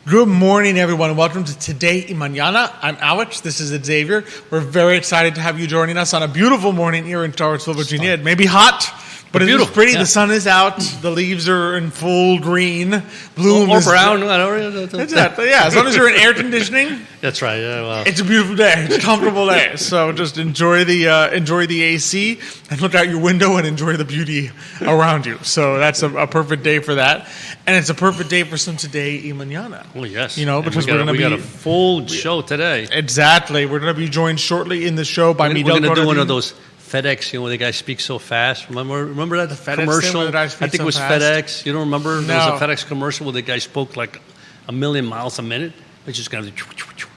Good morning, everyone. Welcome to Today y Mañana. I'm Alex. This is Xavier. We're very excited to have you joining us on a beautiful morning here in Charlottesville, Virginia. It may be hot, but it is pretty. Yeah. The sun is out. The leaves are in full green. Bloom or brown. Exactly. Yeah, as long as you're in air conditioning. That's right. Yeah, well. It's a beautiful day. It's a comfortable day. So just enjoy the AC and look out your window and enjoy the beauty around you. So that's a perfect day for that. And it's a perfect day for some Today y Mañana. Oh, yes. You know, because we got a full show today. Exactly. We're going to be joined shortly in the show by Miguel. We're going to do one of those FedEx, where the guy speaks so fast. Remember that FedEx commercial? I think it was fast. FedEx. You don't remember? No. There was a FedEx commercial where the guy spoke like 1,000,000 miles a minute. It's just going to be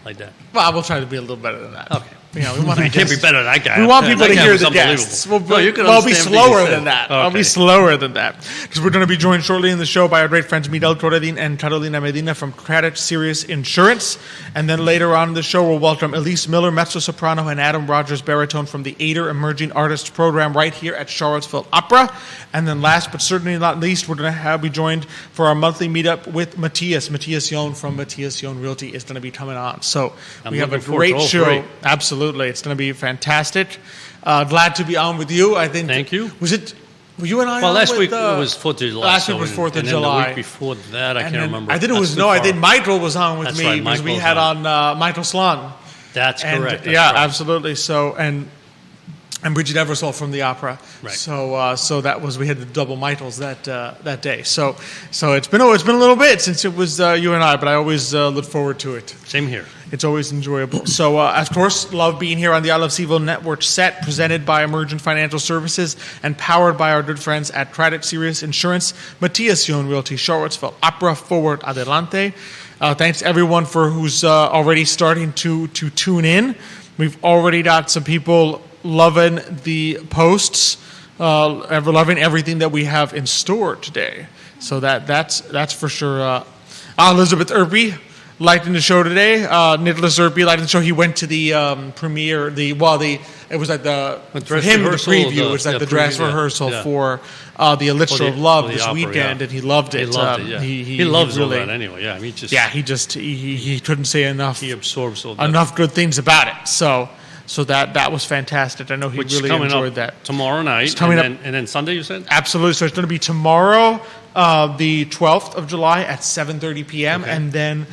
like that. Well, we'll try to be a little better than that. Okay. You know, we want you can't be better than that guy. We want people to hear the guests. I'll be slower than that. Okay. I'll be slower than that. Because we're going to be joined shortly in the show by our great friends Miguel, Coradine, and Karolina Medina from Craddock, Sirius Insurance. And then later on in the show, we'll welcome Elise Miller, Mezzo, Soprano, and Adam Rodgers, Baritone from the ADER Emerging Artists Program right here at Charlottesville Opera. And then last but certainly not least, we're going to be joined for our monthly meetup with Matthias. Matthias Yohn from Matthias Yohn Realty is going to be coming on. So we have a great show. Great. Absolutely. It's going to be fantastic. Glad to be on with you. I think. Thank you. Were you and I? Well, last week it was 4th of July. Last week was 4th of July. And the week before that, I can't remember. I think it was I think Michael was on with me because we had on Michael Slon. That's correct. Absolutely. So and Bridget Eversole from the opera. Right. So that was we had the double Michaels that day. So it's been a little bit since it was you and I, but I always look forward to it. Same here. It's always enjoyable. So, of course, love being here on the I Love CVille Network set, presented by Emergent Financial Services and powered by our good friends at Craddock, Sirius Insurance, Matthias Yohn Realty, Charlottesville Opera, Forward, Adelante. Thanks to everyone who's already starting to tune in. We've already got some people loving the posts, loving everything that we have in store today. So that's for sure. Elizabeth Urpí liking the show today. Nicholas Urpí liking the show. He went to the premiere. It was like the preview. It was like the dress rehearsal for the Elixir of Love this weekend, and he loved it. He loved it. Yeah. He loves all that anyway. Yeah, he couldn't say enough. He absorbs all that. Enough good things about it. So that was fantastic. I know he really enjoyed that. Tomorrow night, and then Sunday, you said? Absolutely. So it's going to be tomorrow, the 12th of July at 7:30 p.m. And then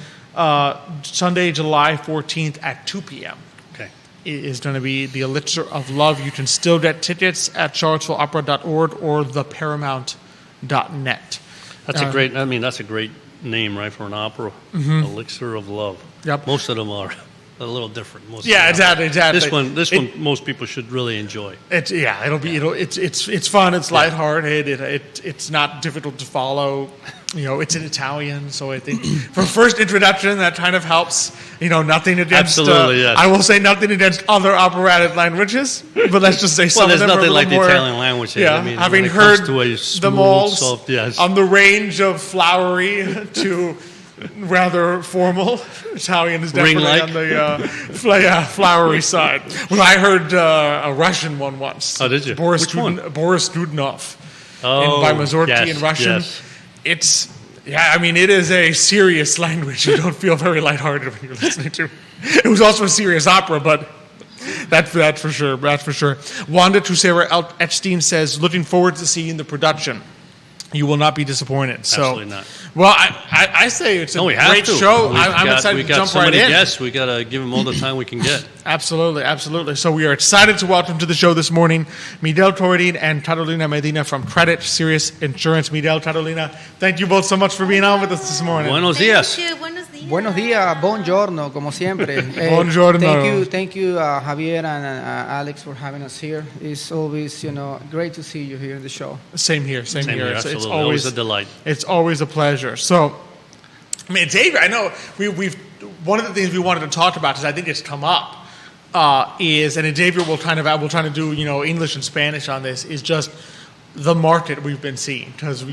Sunday, July 14th at 2 p.m. Okay. It is going to be the Elixir of Love. You can still get tickets at charlottesvilleopera.org or theparamount.net. That's a great name, right, for an opera. Mm-hmm. Elixir of Love. Yep. Most of them are a little different. Exactly. This one, most people should really enjoy. It's fun. It's lighthearted. It's not difficult to follow. It's in Italian, so I think for first introduction that kind of helps. Nothing against. Absolutely, yes. I will say nothing against other operatic languages, but let's just say some of them are a little more. Well, there's nothing like the Italian language. Yeah, I mean, having heard them all on the range of flowery to rather formal. Italian is definitely on the flowery side. Well, I heard a Russian one once. Oh, did you? Boris Which one? Boris Studnov. Oh, by Mazurki in Russian. Yes. It is a serious language. You don't feel very lighthearted when you're listening to. It was also a serious opera, but that's for sure. That's for sure. Wanda Tucera Epstein says, looking forward to seeing the production. You will not be disappointed. Absolutely not. Well, I say it's a great show. I'm excited to jump right in. Yes, we got to give them all the time we can get. Absolutely. So we are excited to welcome to the show this morning Miguel, Coradine, and Karolina Medina from Craddock, Sirius Insurance. Miguel, Karolina, thank you both so much for being on with us this morning. Buenos días. Buenos días, buongiorno, como siempre. Buongiorno. Thank you, Javier and Alex, for having us here. It's always, great to see you here in the show. Same here. It's always a delight. It's always a pleasure. So, Xavier, I know we've one of the things we wanted to talk about, because I think it's come up, and Xavier will trying to do English and Spanish on this, is just the market we've been seeing, because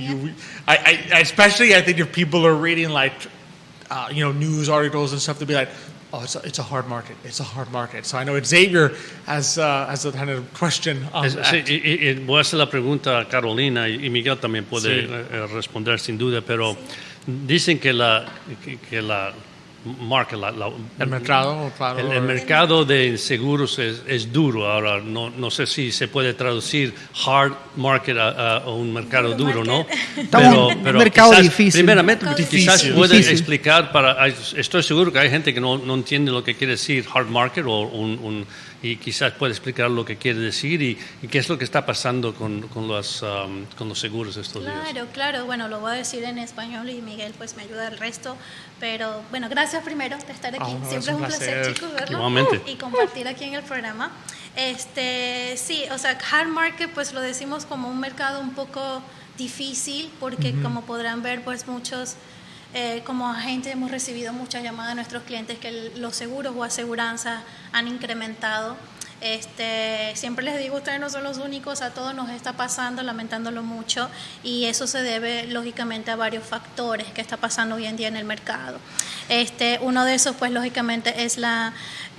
I especially I think if people are reading news articles and stuff, to be like, oh, it's a hard market. It's a hard market. So I know Xavier has a kind of question on that. Voy a hacer la pregunta a Karolina, y Miguel también puede responder sin duda, pero Dicen que la market, El mercado, claro. el mercado de seguros es duro. Ahora, no sé si se puede traducir hard market a un mercado duro, ¿no? Estamos en un mercado quizás, difícil. Primeramente, quizás puede Difícil. explicar, estoy seguro que hay gente que no entiende lo que quiere decir hard market y quizás puede explicar lo que quiere decir y qué es lo que está pasando con los seguros estos días. Claro, bueno, lo voy a decir en español y Miguel pues me ayuda el resto, pero bueno, gracias primero de estar aquí, No, siempre es un placer, chicos, verlo Igualmente. y compartir aquí en el programa. Sí, o sea, hard market pues lo decimos como un mercado un poco difícil porque como podrán ver pues muchos... como agentes hemos recibido muchas llamadas de nuestros clientes que los seguros o aseguranzas han incrementado. Siempre les digo, ustedes no son los únicos, a todos nos está pasando, lamentándolo mucho, y eso se debe lógicamente a varios factores que está pasando hoy en día en el mercado. Uno de esos pues lógicamente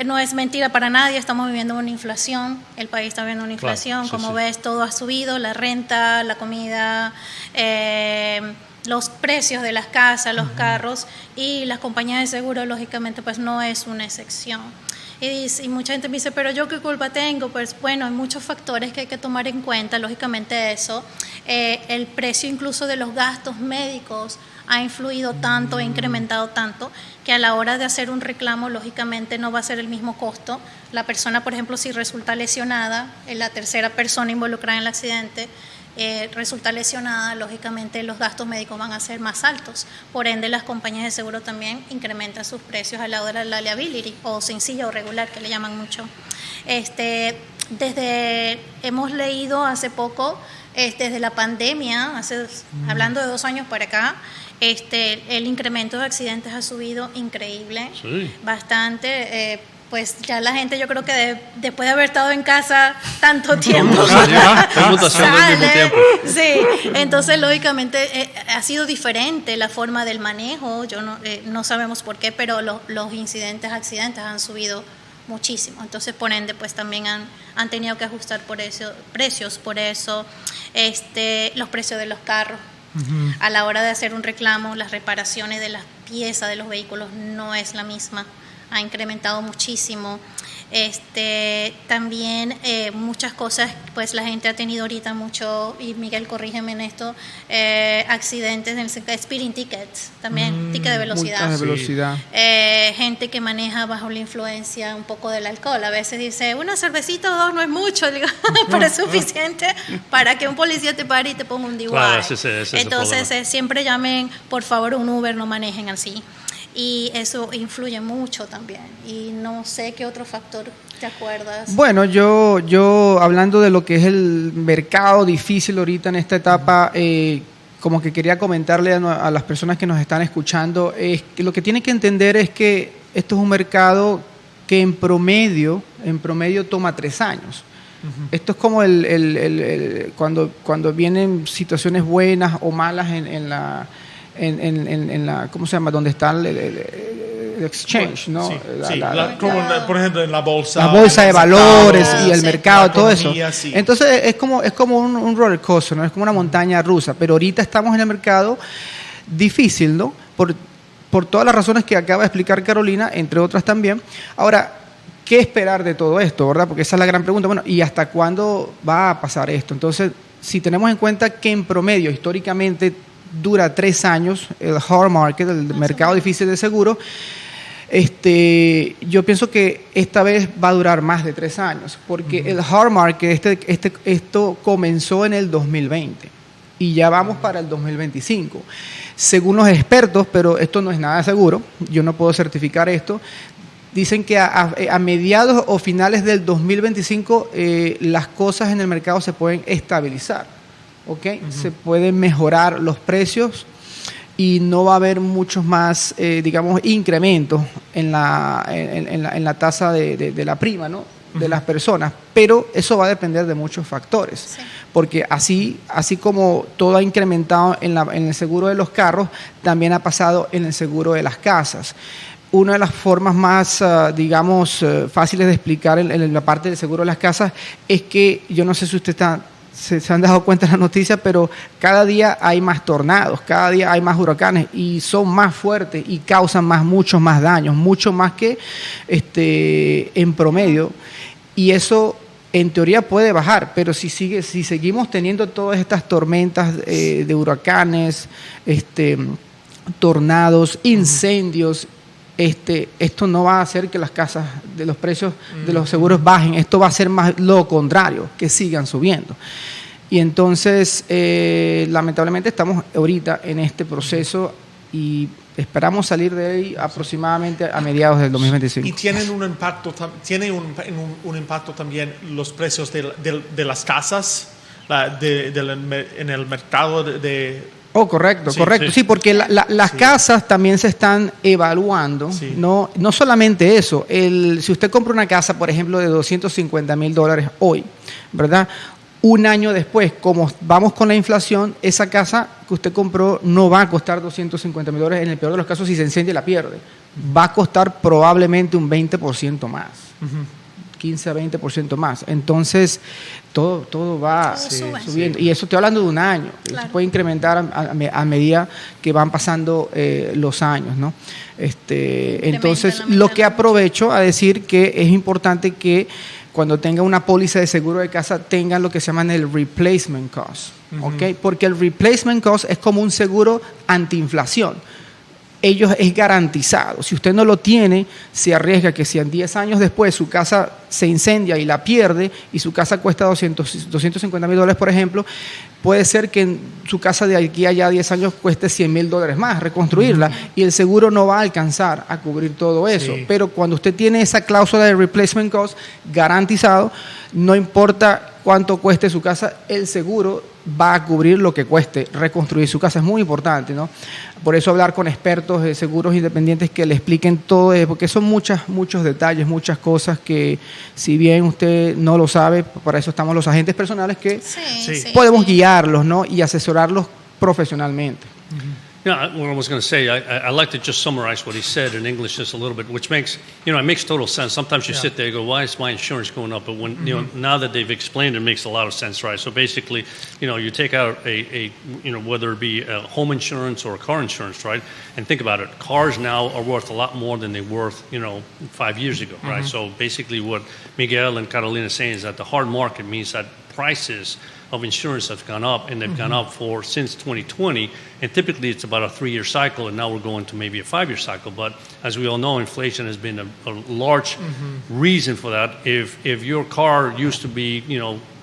no es mentira para nadie, estamos viviendo una inflación, el país está viviendo una inflación, claro, como ves todo ha subido, la renta, la comida, los precios de las casas, los carros, y las compañías de seguro lógicamente pues no es una excepción. Y mucha gente me dice, pero ¿yo qué culpa tengo? Pues bueno, hay muchos factores que hay que tomar en cuenta, lógicamente eso. El precio incluso de los gastos médicos ha influido tanto, ha incrementado tanto, que a la hora de hacer un reclamo, lógicamente no va a ser el mismo costo. La persona, por ejemplo, si resulta lesionada, la tercera persona involucrada en el accidente, resulta lesionada, lógicamente los gastos médicos van a ser más altos. Por ende, las compañías de seguro también incrementan sus precios al lado de la liability, o sencilla o regular, que le llaman mucho. Hemos leído hace poco, desde la pandemia, hablando de 2 años para acá, el incremento de accidentes ha subido increíble, bastante. Pues ya la gente, yo creo que después de haber estado en casa tanto tiempo, sale. Sí, entonces lógicamente ha sido diferente la forma del manejo. No sabemos por qué, pero los accidentes han subido muchísimo. Entonces, por ende, pues también han tenido que ajustar precios por eso, los precios de los carros. A la hora de hacer un reclamo, las reparaciones de las piezas de los vehículos no es la misma. Ha incrementado muchísimo. También muchas cosas, pues la gente ha tenido ahorita mucho, y Miguel, corrígeme en esto, accidentes en el speeding tickets, también, ticket de velocidad. Multas de velocidad. Gente que maneja bajo la influencia un poco del alcohol. A veces dice, una cervecita o 2 no es mucho, digo, pero es suficiente para que un policía te pare y te ponga un DUI. Claro, ese Entonces, siempre llamen, por favor, un Uber, no manejen así. Y eso influye mucho también. Y no sé qué otro factor te acuerdas. Bueno, yo hablando de lo que es el mercado difícil ahorita en esta etapa, como que quería comentarle a las personas que nos están escuchando, es que lo que tienen que entender es que esto es un mercado que en promedio toma 3 años. Esto es como cuando vienen situaciones buenas o malas en la ¿cómo se llama? Donde está el exchange, ¿no? Por ejemplo, en la bolsa. La bolsa de valores y el mercado, todo eso. Sí. Entonces es como un roller coaster, ¿no? Es como una montaña rusa. Pero ahorita estamos en el mercado difícil, ¿no? Por todas las razones que acaba de explicar Karolina, entre otras también. Ahora, ¿qué esperar de todo esto, verdad? Porque esa es la gran pregunta. Bueno, ¿y hasta cuándo va a pasar esto? Entonces, si tenemos en cuenta que en promedio, históricamente, dura 3 años el hard market, el mercado difícil de seguro, yo pienso que esta vez va a durar más de 3 años, porque el hard market, esto comenzó en el 2020 y ya vamos para el 2025. Según los expertos, pero esto no es nada seguro, yo no puedo certificar esto, dicen que a mediados o finales del 2025 las cosas en el mercado se pueden estabilizar. ¿Okay? Se pueden mejorar los precios y no va a haber muchos más, incrementos en la tasa de la prima, ¿no? De las personas, pero eso va a depender de muchos factores, porque así como todo ha incrementado en el seguro de los carros, también ha pasado en el seguro de las casas. Una de las formas más, fáciles de explicar en la parte del seguro de las casas es que, yo no sé si usted se han dado cuenta en la noticia, pero cada día hay más tornados, cada día hay más huracanes y son más fuertes y causan muchos más daños, mucho más que en promedio. Y eso en teoría puede bajar, pero si seguimos teniendo todas estas tormentas de huracanes, tornados, incendios, esto no va a hacer que las casas de los precios de los seguros bajen, esto va a ser más lo contrario, que sigan subiendo. Y entonces, lamentablemente estamos ahorita en este proceso y esperamos salir de ahí aproximadamente a mediados del 2025. ¿Y tienen un impacto también los precios de las casas en el mercado de correcto. Sí, porque las casas también se están evaluando. Sí. No solamente eso. Si usted compra una casa, por ejemplo, de $250,000 hoy, ¿verdad? Un año después, como vamos con la inflación, esa casa que usted compró no va a costar $250,000. En el peor de los casos, si se incendia, la pierde. Va a costar probablemente un 20% más. 15 a 20% más. Entonces, todo va subiendo. Y eso estoy hablando de un año. Claro. Eso puede incrementar a medida que van pasando los años, ¿no? Entonces, lo que aprovecho a decir que es importante que cuando tenga una póliza de seguro de casa tengan lo que se llama el replacement cost, ¿okay? Porque el replacement cost es como un seguro antiinflación. Es garantizado. Si usted no lo tiene, se arriesga que si en 10 años después su casa se incendia y la pierde y su casa cuesta $250,000, por ejemplo, puede ser que su casa de aquí a allá 10 años cueste $100,000 más reconstruirla y el seguro no va a alcanzar a cubrir todo eso. Sí. Pero cuando usted tiene esa cláusula de replacement cost garantizado, no importa cuánto cueste su casa, el seguro va a cubrir lo que cueste reconstruir su casa. Es muy importante, ¿no? Por eso hablar con expertos de seguros independientes que le expliquen todo eso, porque son muchos detalles, muchas cosas que si bien usted no lo sabe, para eso estamos los agentes personales que podemos guiarlos, ¿no? Y asesorarlos profesionalmente. Yeah, what I was going to say, I like to just summarize what he said in English just a little bit, which makes, it makes total sense. Sometimes you sit there and go, why is my insurance going up? But when, now that they've explained it, makes a lot of sense, right? So basically, you take out whether it be home insurance or car insurance, right? And think about it. Cars now are worth a lot more than they were, 5 years ago, right? So basically what Miguel and Karolina are saying is that the hard market means that prices of insurance have gone up, and they've gone up since 2020, and typically it's about a 3-year cycle, and now we're going to maybe a 5-year cycle. But as we all know, inflation has been a large reason for that. If your car used to be,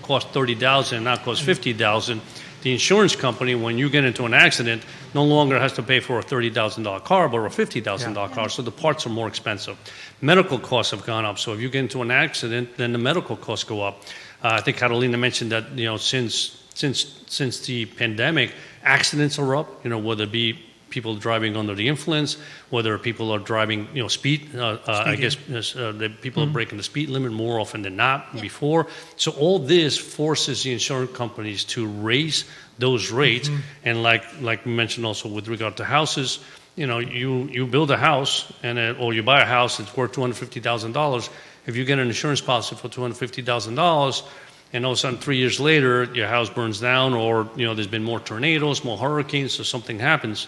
cost $30,000 and now costs $50,000, the insurance company, when you get into an accident, no longer has to pay for a $30,000 car, but a $50,000 car, so the parts are more expensive. Medical costs have gone up, so if you get into an accident, then the medical costs go up. I think Carolina mentioned that since the pandemic, accidents are up. Whether it be people driving under the influence, whether people are driving speed. I guess the people are breaking the speed limit more often than not before. So all this forces the insurance companies to raise those rates. And like we mentioned also with regard to houses, you build a house or you buy a house that's worth $250,000. If you get an insurance policy for $250,000, and all of a sudden 3 years later your house burns down, or there's been more tornadoes, more hurricanes, so something happens,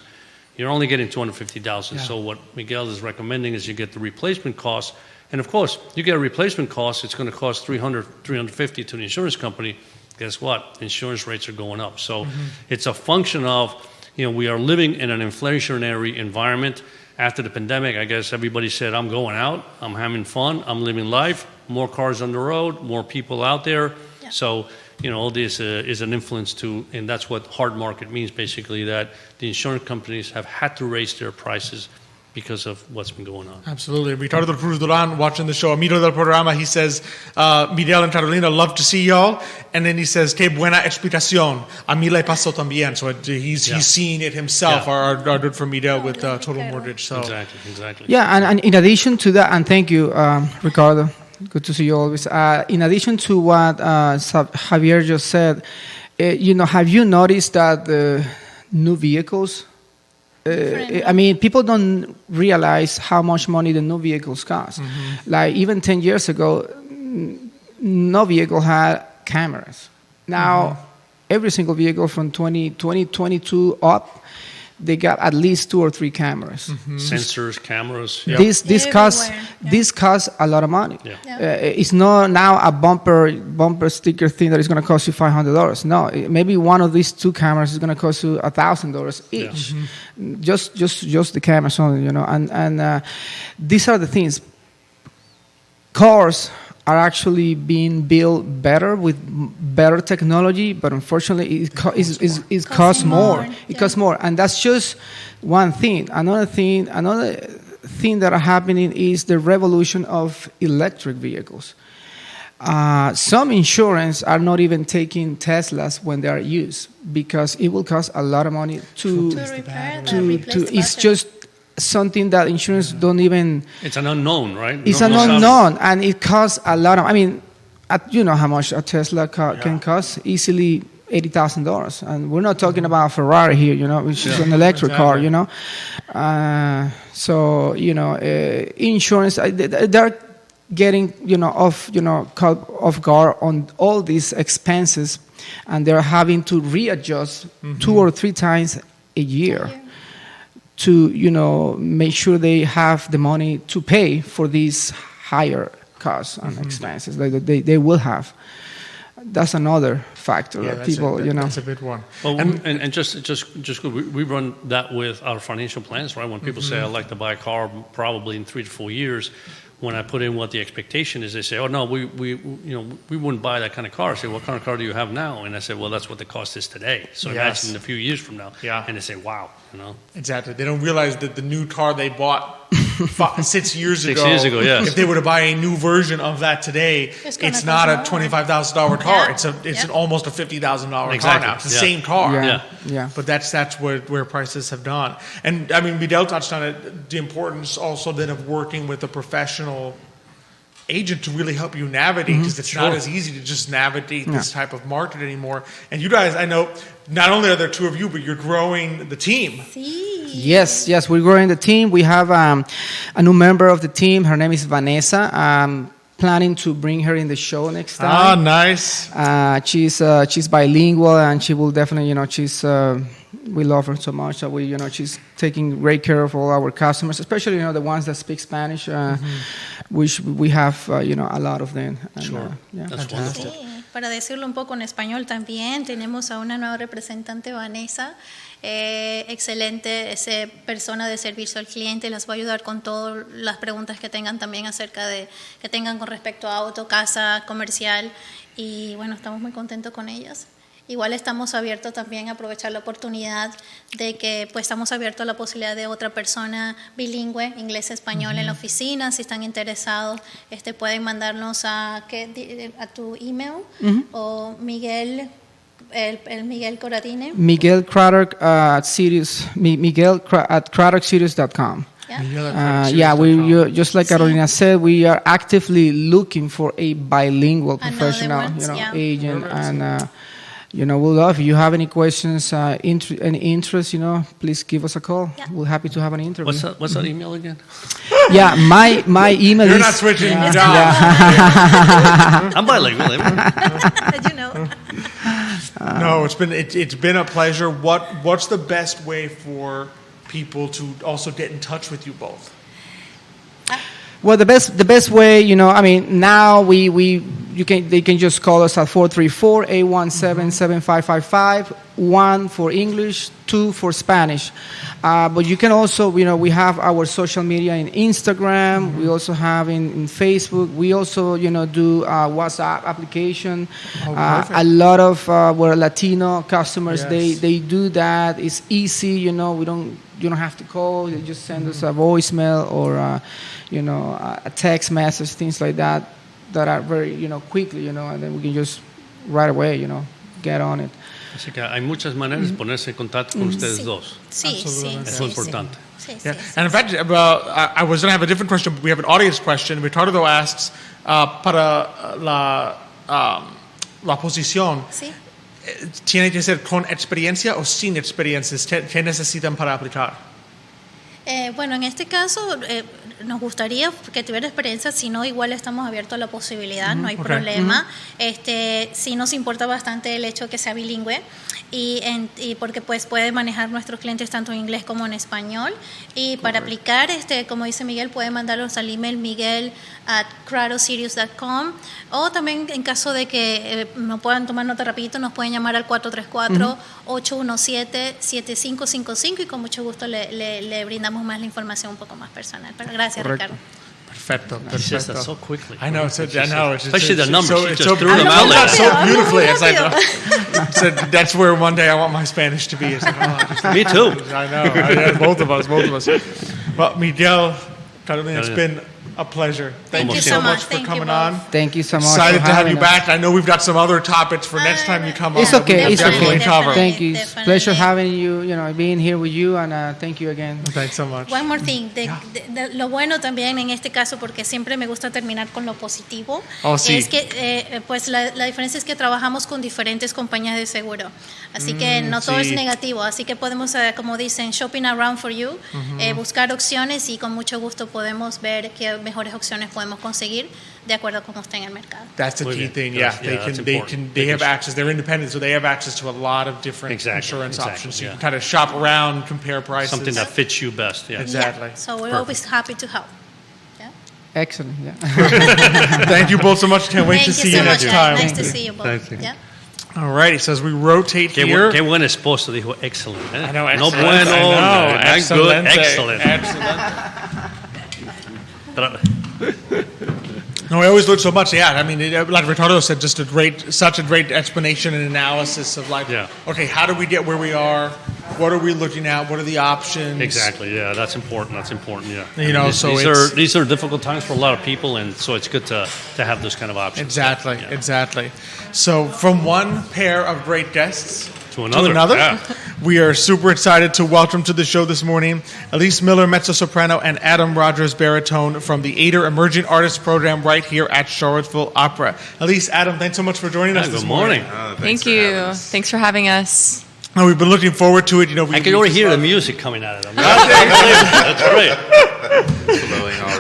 you're only getting $250,000. So what Miguel is recommending is you get the replacement cost, and of course you get a replacement cost, it's going to cost $350 to the insurance company. Guess what? Insurance rates are going up. So it's a function of we are living in an inflationary environment. After the pandemic, I guess everybody said, I'm going out, I'm having fun, I'm living life, more cars on the road, more people out there. Yeah. So, all this is an influence too, and that's what hard market means, basically, that the insurance companies have had to raise their prices because of what's been going on. Absolutely. Ricardo Cruz Duran, watching the show, amigo del programa, he says, Miguel and Carolina, love to see y'all. And then he says, qué buena explicación. A mí le pasó también. So he's seen it himself, our good friend Miguel with Total Mortgage. So. Exactly. Yeah, and in addition to that, and thank you, Ricardo, good to see you always. In addition to what Xavier just said, have you noticed that the new vehicles, people don't realize how much money the new vehicles cost. Like even 10 years ago, no vehicle had cameras. Now, every single vehicle from 2022 up, they got at least 2 or 3 cameras. Sensors, cameras. Yep. This costs a lot of money. Yeah. It's not now a bumper sticker thing that is going to cost you $500. No, maybe one of these 2 cameras is going to cost you $1,000 each. Just the cameras only, And these are the things. Cars are actually being built better with better technology, but unfortunately it costs more. It costs more, and that's just one thing. Another thing that are happening is the revolution of electric vehicles. Some insurance are not even taking Teslas when they are used because it will cost a lot of money to repair it's just something that insurance don't even. It's an unknown, right? It's an unknown, and it costs a lot of. I mean, you know how much a Tesla can cost? Easily $80,000, and we're not talking about a Ferrari here, which is an electric car, So insurance they're getting caught off guard on all these expenses, and they're having to readjust 2 or 3 times a year. To make sure they have the money to pay for these higher costs and expenses that they will have. That's another factor that people, That's a big one. Well, and just we run that with our financial plans, right? When people say I'd like to buy a car probably in 3 to 4 years, when I put in what the expectation is, they say, "Oh no, we wouldn't buy that kind of car." I say, "What kind of car do you have now?" And I said, "Well, that's what the cost is today." So imagine in a few years from now, and they say, "Wow," Exactly. They don't realize that the new car they bought 6 years ago. 6 years ago, yes. If they were to buy a new version of that today, it's not a $25,000 car. It's an almost a $50,000 car now. It's the same car. Yeah. But that's where prices have gone. And I mean, Miguel touched on it. The importance also then of working with a professional agent to really help you navigate, because it's not as easy to just navigate this type of market anymore. And you guys, I know, not only are there 2 of you, but you're growing the team. Yes, we're growing the team. We have a new member of the team. Her name is Vanessa. Planning to bring her in the show next time. Nice. She's bilingual, and she will definitely, we love her so much that she's taking great care of all our customers, especially the ones that speak Spanish, which we have a lot of them. And, That's wonderful. Sí, para decirlo un poco en español también, tenemos a una nueva representante, Vanessa, excelente persona de servicio al cliente, las va a ayudar con todas las preguntas que tengan también que tengan con respecto a auto, casa, comercial, y bueno, estamos muy contentos con ellas. Igual estamos abiertos también a aprovechar la oportunidad de que pues estamos abiertos a la posibilidad de otra persona bilingüe, inglés-español en la oficina. Si están interesados, pueden mandarnos a tu email o Miguel, el Miguel Coradine. Miguel Craddock at Sirius, Miguel at CraddockSirius.com. We just like Karolina said, we are actively looking for a bilingual professional, agent, and we'll love. If you have any questions, any interest, please give us a call. Yeah. We're happy to have an interview. What's that email again? My email You're is... not switching jobs. I'm bilingual. No, it's been a pleasure. What's the best way for people to also get in touch with you both? Well, the best way, now they can just call us at 434-817-7555, 1 for English, 2 for Spanish. But you can also, we have our social media in Instagram. We also have in Facebook. We also, do WhatsApp application. A lot of our Latino customers, they do that. It's easy, you don't have to call. You just send us a voicemail or a text message, things like that are very, quickly, and then we can just right away, get on it. Así que hay muchas maneras de ponerse en contacto con ustedes dos. Sí, Eso es importante. And in fact, I was going to have a different question, but we have an audience question. Ricardo asks, para la posición, ¿tiene que ser con experiencia o sin experiencias? ¿Qué necesitan para aplicar? Bueno, en este caso, nos gustaría que tuviera experiencia, si no, igual estamos abiertos a la posibilidad, no hay problema. Sí nos importa bastante el hecho de que sea bilingüe y porque pues puede manejar nuestros clientes tanto en inglés como en español. Y para aplicar, como dice Miguel, puede mandarlos al email miguel@craddocksirius.com, o también en caso de que no puedan tomar nota rapidito, nos pueden llamar al 434-817-7555 y con mucho gusto le brindamos más la información un poco más personal. Pero gracias, Ricardo. Perfecto. She says that so quickly. I know. Especially the numbers. She just so threw them out like so that. beautifully. It's like, so that's where one day I want my Spanish to be. It's like, Me too. I know. Both of us. Well, Miguel, Karolina, it's been a pleasure. Thank you so much for coming on. Thank you so much. Excited to have you us. back. I know we've got some other topics for next time you come on. It's okay. It's Definitely okay. cover. Thank you. It's Definitely. pleasure having you. Being here with you, and thank you again. Thanks so much. One more thing, lo bueno también en este caso, porque siempre me gusta terminar con lo positivo, sí. es que pues la diferencia es que trabajamos con diferentes compañías de seguro, así que no todo es negativo, así que podemos, como dicen, shopping around for you, buscar opciones y con mucho gusto podemos ver qué mejores opciones podemos conseguir de acuerdo a cómo está en el mercado. That's the key thing. Yeah, they have access. They're independent, so they have access to a lot of different insurance options. So you can kind of shop around, compare prices. Something that fits you best. Yeah. Exactly. Yeah. So we're always happy to help. Yeah. Excellent. Yeah. Thank you both so much. Can't wait to see you next time. Nice to see you both. Thank you. Yeah. All righty. So as we rotate here. Qué buen esposo, dijo excellent. I know, No excellent. bueno, I know, not good, excellent. excellent. No, I always learn so much. Yeah, I mean, like Ricardo said, just such a great explanation and analysis of like, okay, how do we get where we are? What are we looking at? What are the options? Exactly. Yeah, that's important. Yeah. These are difficult times for a lot of people, and so it's good to have those kind of options. Exactly. So from one pair of great guests to another. We are super excited to welcome to the show this morning Elise Miller, Mezzo Soprano, and Adam Rodgers, Baritone, from the ADER Emerging Artists Program right here at Charlottesville Opera. Elise, Adam, thanks so much for joining us this morning. Thank you. Thanks for having us. And we've been looking forward to it. I can already hear the music coming out of them. That's great.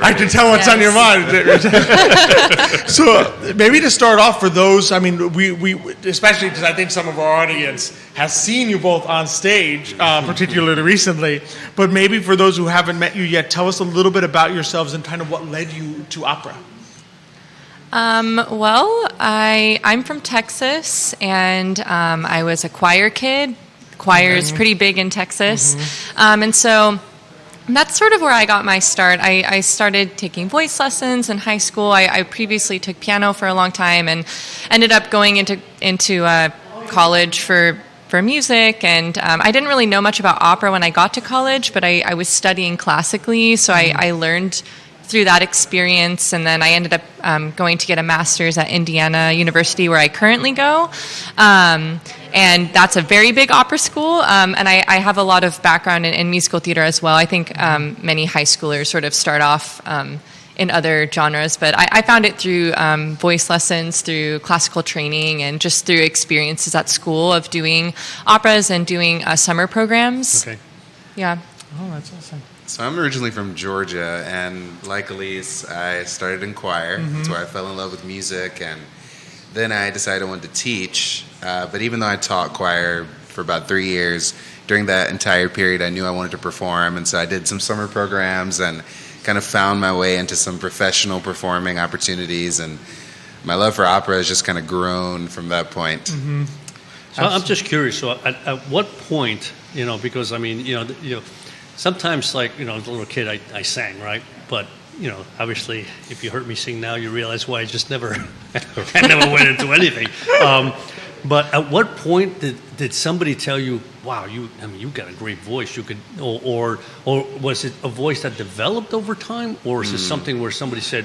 I can tell what's on your mind. So maybe to start off, for those, I mean, we especially because I think some of our audience has seen you both on stage, particularly recently, but maybe for those who haven't met you yet, tell us a little bit about yourselves and kind of what led you to opera. Well, I'm from Texas, and I was a choir kid. Choir is pretty big in Texas. And so that's sort of where I got my start. I started taking voice lessons in high school. I previously took piano for a long time and ended up going into college for music. And I didn't really know much about opera when I got to college, but I was studying classically, so I learned through that experience, and then I ended up going to get a master's at Indiana University, where I currently go. And that's a very big opera school, and I have a lot of background in musical theater as well. I think many high schoolers sort of start off in other genres, but I found it through voice lessons, through classical training, and just through experiences at school of doing operas and doing summer programs. Okay. Yeah. Oh, that's awesome. So I'm originally from Georgia, and like Elise, I started in choir. That's where I fell in love with music, and then I decided I wanted to teach. But even though I taught choir for about 3 years, during that entire period, I knew I wanted to perform, and so I did some summer programs and kind of found my way into some professional performing opportunities, and my love for opera has just kind of grown from that point. So I'm just curious. So at what point, because I mean, sometimes, like, as a little kid, I sang, right? But, obviously, if you heard me sing now, you realize why I just never went into anything. But at what point did somebody tell you, wow, you got a great voice, you could, or was it a voice that developed over time, or is it something where somebody said,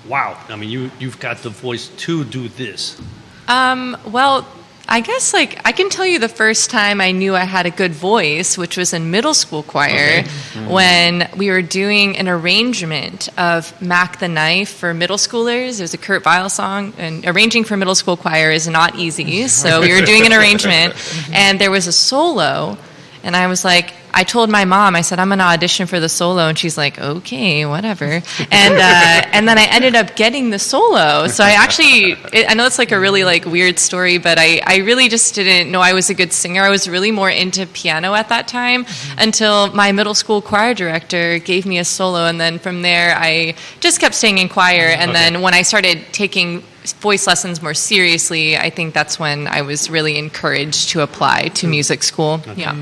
wow, you've got the voice to do this? Well, I guess, I can tell you the first time I knew I had a good voice, which was in middle school choir, when we were doing an arrangement of Mac the Knife for middle schoolers. It was a Kurt Weill song, and arranging for middle school choir is not easy, so we were doing an arrangement, and there was a solo, and I was like, I told my mom, I said, I'm going to audition for the solo. And she's like, okay, whatever. And then I ended up getting the solo. So I know it's like a really like weird story, but I really just didn't know I was a good singer. I was really more into piano at that time until my middle school choir director gave me a solo. And then from there, I just kept staying in choir. And then when I started taking voice lessons more seriously, I think that's when I was really encouraged to apply to music school. Yeah.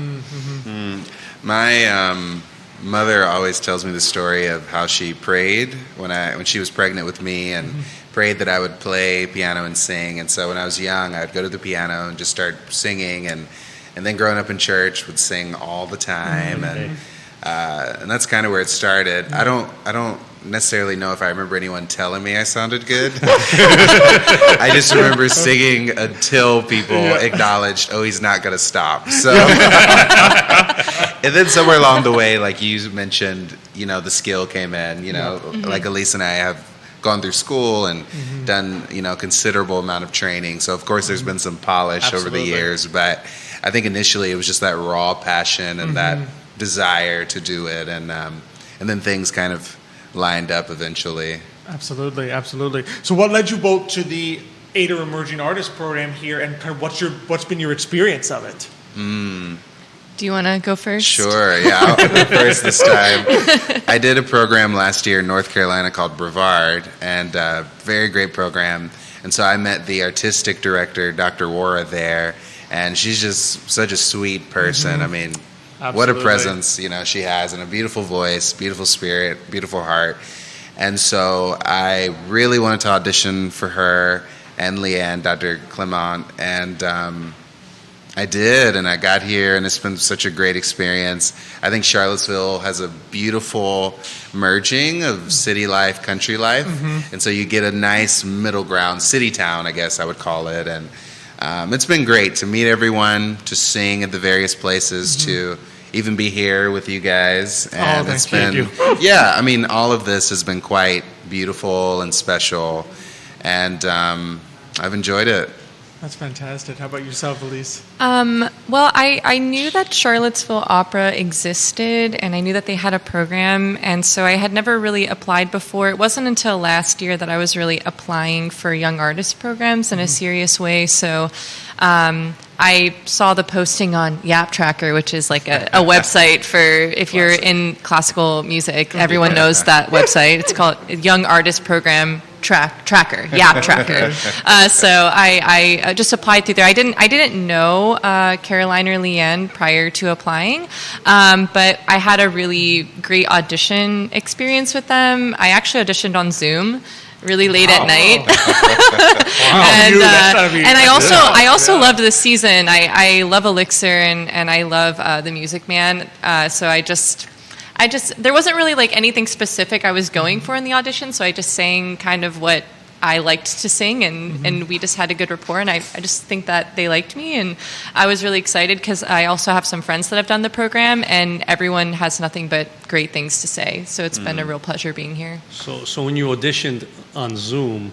My mother always tells me the story of how she prayed when she was pregnant with me and prayed that I would play piano and sing. And so when I was young, I'd go to the piano and just start singing, and then growing up in church would sing all the time. And that's kind of where it started. I don't necessarily know if I remember anyone telling me I sounded good. I just remember singing until people acknowledged, oh, he's not going to stop. So, and then somewhere along the way, like you mentioned, the skill came in, like Elise and I have gone through school and done, considerable amount of training. So of course there's been some polish over the years, but I think initially it was just that raw passion and that desire to do it. And then things kind of lined up eventually. Absolutely. So what led you both to the ADA Emerging Artist Program here, and kind of what's been your experience of it? Do you want to go first? Sure, yeah, I'll go first this time. I did a program last year in North Carolina called Brevard, and very great program. And so I met the artistic director, Dr. Wara, there, and she's just such a sweet person. I mean, what a presence, she has, and a beautiful voice, beautiful spirit, beautiful heart. And so I really wanted to audition for her and Leanne, Dr. Clement, and I did, and I got here, and it's been such a great experience. I think Charlottesville has a beautiful merging of city life, country life, and so you get a nice middle ground, city town, I guess I would call it. And it's been great to meet everyone, to sing at the various places, to even be here with you guys. And thank you. Yeah, I mean, all of this has been quite beautiful and special, and I've enjoyed it. That's fantastic. How about yourself, Elise? Well, I knew that Charlottesville Opera existed, and I knew that they had a program, and so I had never really applied before. It wasn't until last year that I was really applying for young artist programs in a serious way. So I saw the posting on Yap Tracker, which is like a website for if you're in classical music. Everyone knows that website. It's called Young Artist Program Tracker, Yap Tracker. So I just applied through there. I didn't know Karolina or Leanne prior to applying, but I had a really great audition experience with them. I actually auditioned on Zoom really late at night. And I also loved this season. I love Elixir and I love the Music Man. So I just there wasn't really like anything specific I was going for in the audition, so I just sang kind of what I liked to sing, and we just had a good rapport, and I just think that they liked me, and I was really excited because I also have some friends that have done the program, and everyone has nothing but great things to say, so it's been a real pleasure being here. So when you auditioned on Zoom,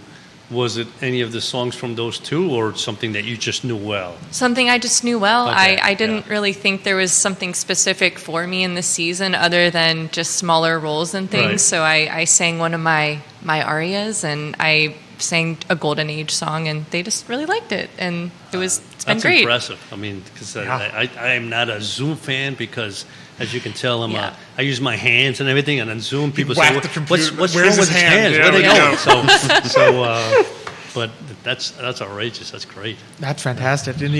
was it any of the songs from those two, or something that you just knew well? Something I just knew well. Okay, I didn't really think there was something specific for me in the season other than just smaller roles and things. Right. So I sang one of my arias, and I sang a Golden Age song, and they just really liked it, and it's been great. That's impressive. I mean, because I am not a Zoom fan because, as you can tell, I use my hands and everything, and on Zoom people say, "What's wrong with his hands? Where are they going?" But that's outrageous. That's great. That's fantastic. And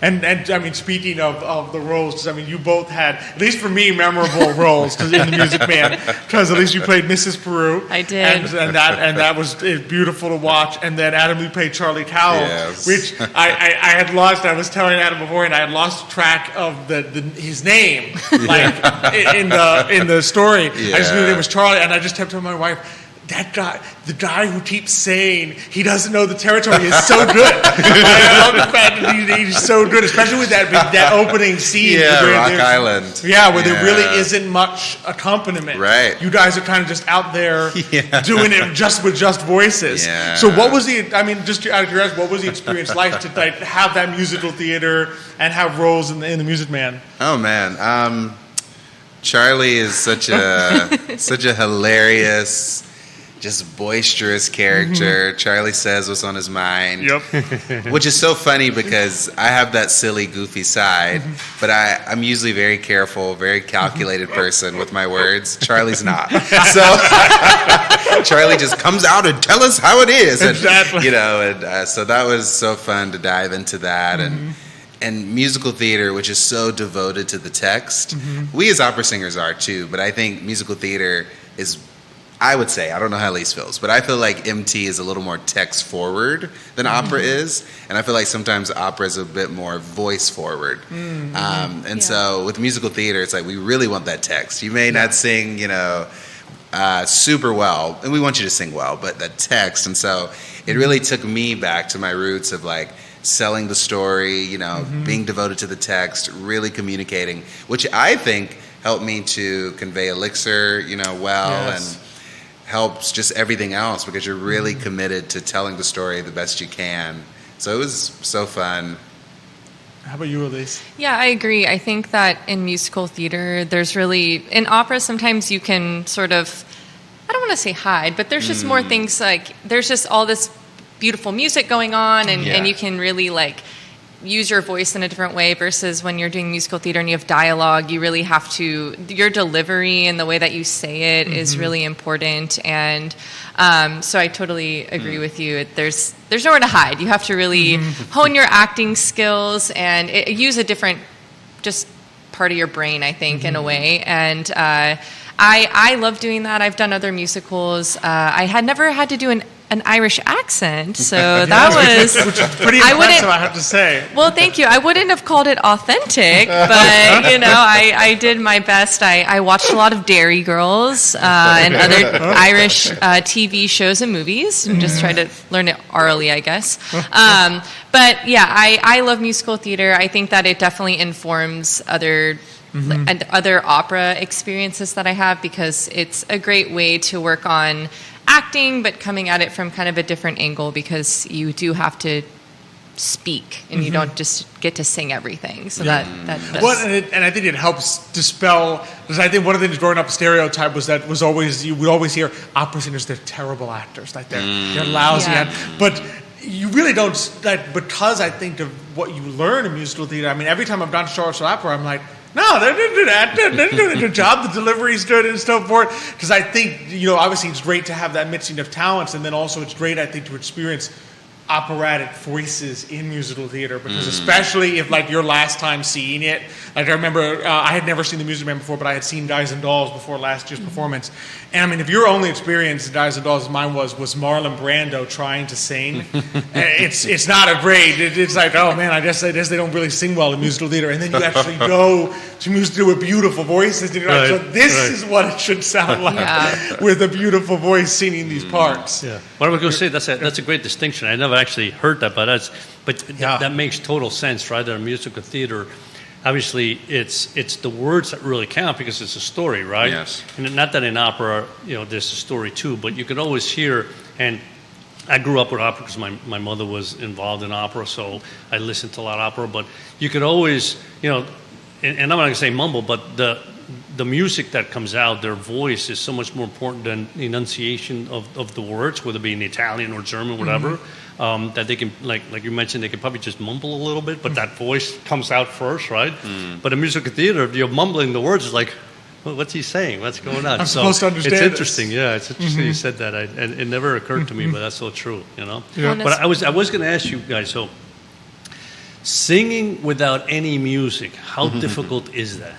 and I mean, speaking of the roles, 'cause I mean, you both had, at least for me, memorable roles in the Music Man. Because at least you played Mrs. Peru. I did, and that was beautiful to watch. And then Adam, you played Charlie Cowell, which I had lost. I was telling Adam before, and I had lost track of his name, like in the story. I just knew his name was Charlie, and I just kept telling my wife, that guy, the guy who keeps saying he doesn't know the territory, is so good. I love the fact that he's so good, especially with that opening scene. Rock Island. Where there really isn't much accompaniment. Right. You guys are kind of just out there doing it just with voices. Yeah. So what was just out of curiosity, what was the experience like to have that musical theater and have roles in the Music Man? Oh, man. Charlie is such a hilarious, just boisterous character. Charlie says what's on his mind. Yep. Which is so funny because I have that silly, goofy side, but I'm usually very careful, very calculated person with my words. Charlie's not. So Charlie just comes out and tell us how it is. And, Exactly. so that was so fun to dive into that. And musical theater, which is so devoted to the text. We as opera singers are too, but I think musical theater is, I would say, I don't know how Elise feels, but I feel like MT is a little more text forward than opera is, and I feel like sometimes opera is a bit more voice forward. So with musical theater, it's like we really want that text. You may not sing, super well, and we want you to sing well, but that text, and so it really took me back to my roots of like selling the story, being devoted to the text, really communicating, which I think helped me to convey Elixir, and helps just everything else because you're really committed to telling the story the best you can. So it was so fun. How about you, Elise? Yeah, I agree. I think that in musical theater, there's really, in opera, sometimes you can sort of, I don't want to say hide, but there's just more things like, there's just all this beautiful music going on and you can really like use your voice in a different way versus when you're doing musical theater and you have dialogue, you really have to, your delivery and the way that you say it is really important. And so I totally agree with you. There's nowhere to hide. You have to really hone your acting skills and use a different just part of your brain, I think, in a way. And I love doing that. I've done other musicals. I had never had to do an Irish accent, so that was which is pretty impressive, I have to say. Well, thank you. I wouldn't have called it authentic, but I did my best. I watched a lot of Dairy Girls and other Irish TV shows and movies, and just tried to learn it orally, I guess. But yeah, I love musical theater. I think that it definitely informs other opera experiences that I have because it's a great way to work on acting, but coming at it from kind of a different angle because you do have to speak and you don't just get to sing everything. So that's and I think it helps dispel, because I think one of the things growing up, stereotype was always, you would always hear opera singers, they're terrible actors, like they're lousy, but you really don't, like, because I think of what you learn in musical theater. I mean, every time I've done Charlottesville Opera, I'm like, no, they're doing a good job. The delivery's good and so forth. Because I think, obviously it's great to have that mixing of talents, and then also it's great, I think, to experience operatic voices in musical theater, because especially if like your last time seeing it, like I remember I had never seen the Music Man before, but I had seen Guys and Dolls before last year's performance, and I mean if your only experience in Guys and Dolls as mine was Marlon Brando trying to sing, it's not a great, it's like, oh man, I guess they don't really sing well in musical theater, and then you actually go to music theater with beautiful voices, and you're like, so this is what it should sound like with a beautiful voice singing these parts. Yeah. What I was going to say, that's a great distinction. I never actually heard that, but that makes total sense, right? That in musical theater, obviously, it's the words that really count because it's a story, right? Yes. And not that in opera, there's a story too, but you can always hear. And I grew up with opera because my mother was involved in opera, so I listened to a lot of opera. But you could always, and I'm not going to say mumble, but the music that comes out, their voice is so much more important than the enunciation of the words, whether it be in Italian or German, whatever, that they can, like you mentioned, they can probably just mumble a little bit, but that voice comes out first, right? But in musical theater, if you're mumbling the words, it's like, well, what's he saying? What's going on? I'm supposed to understand it's interesting. This. Yeah, it's interesting you said that. And it never occurred to me, but that's so true, Yeah. But I was going to ask you guys, so singing without any music, how difficult is that?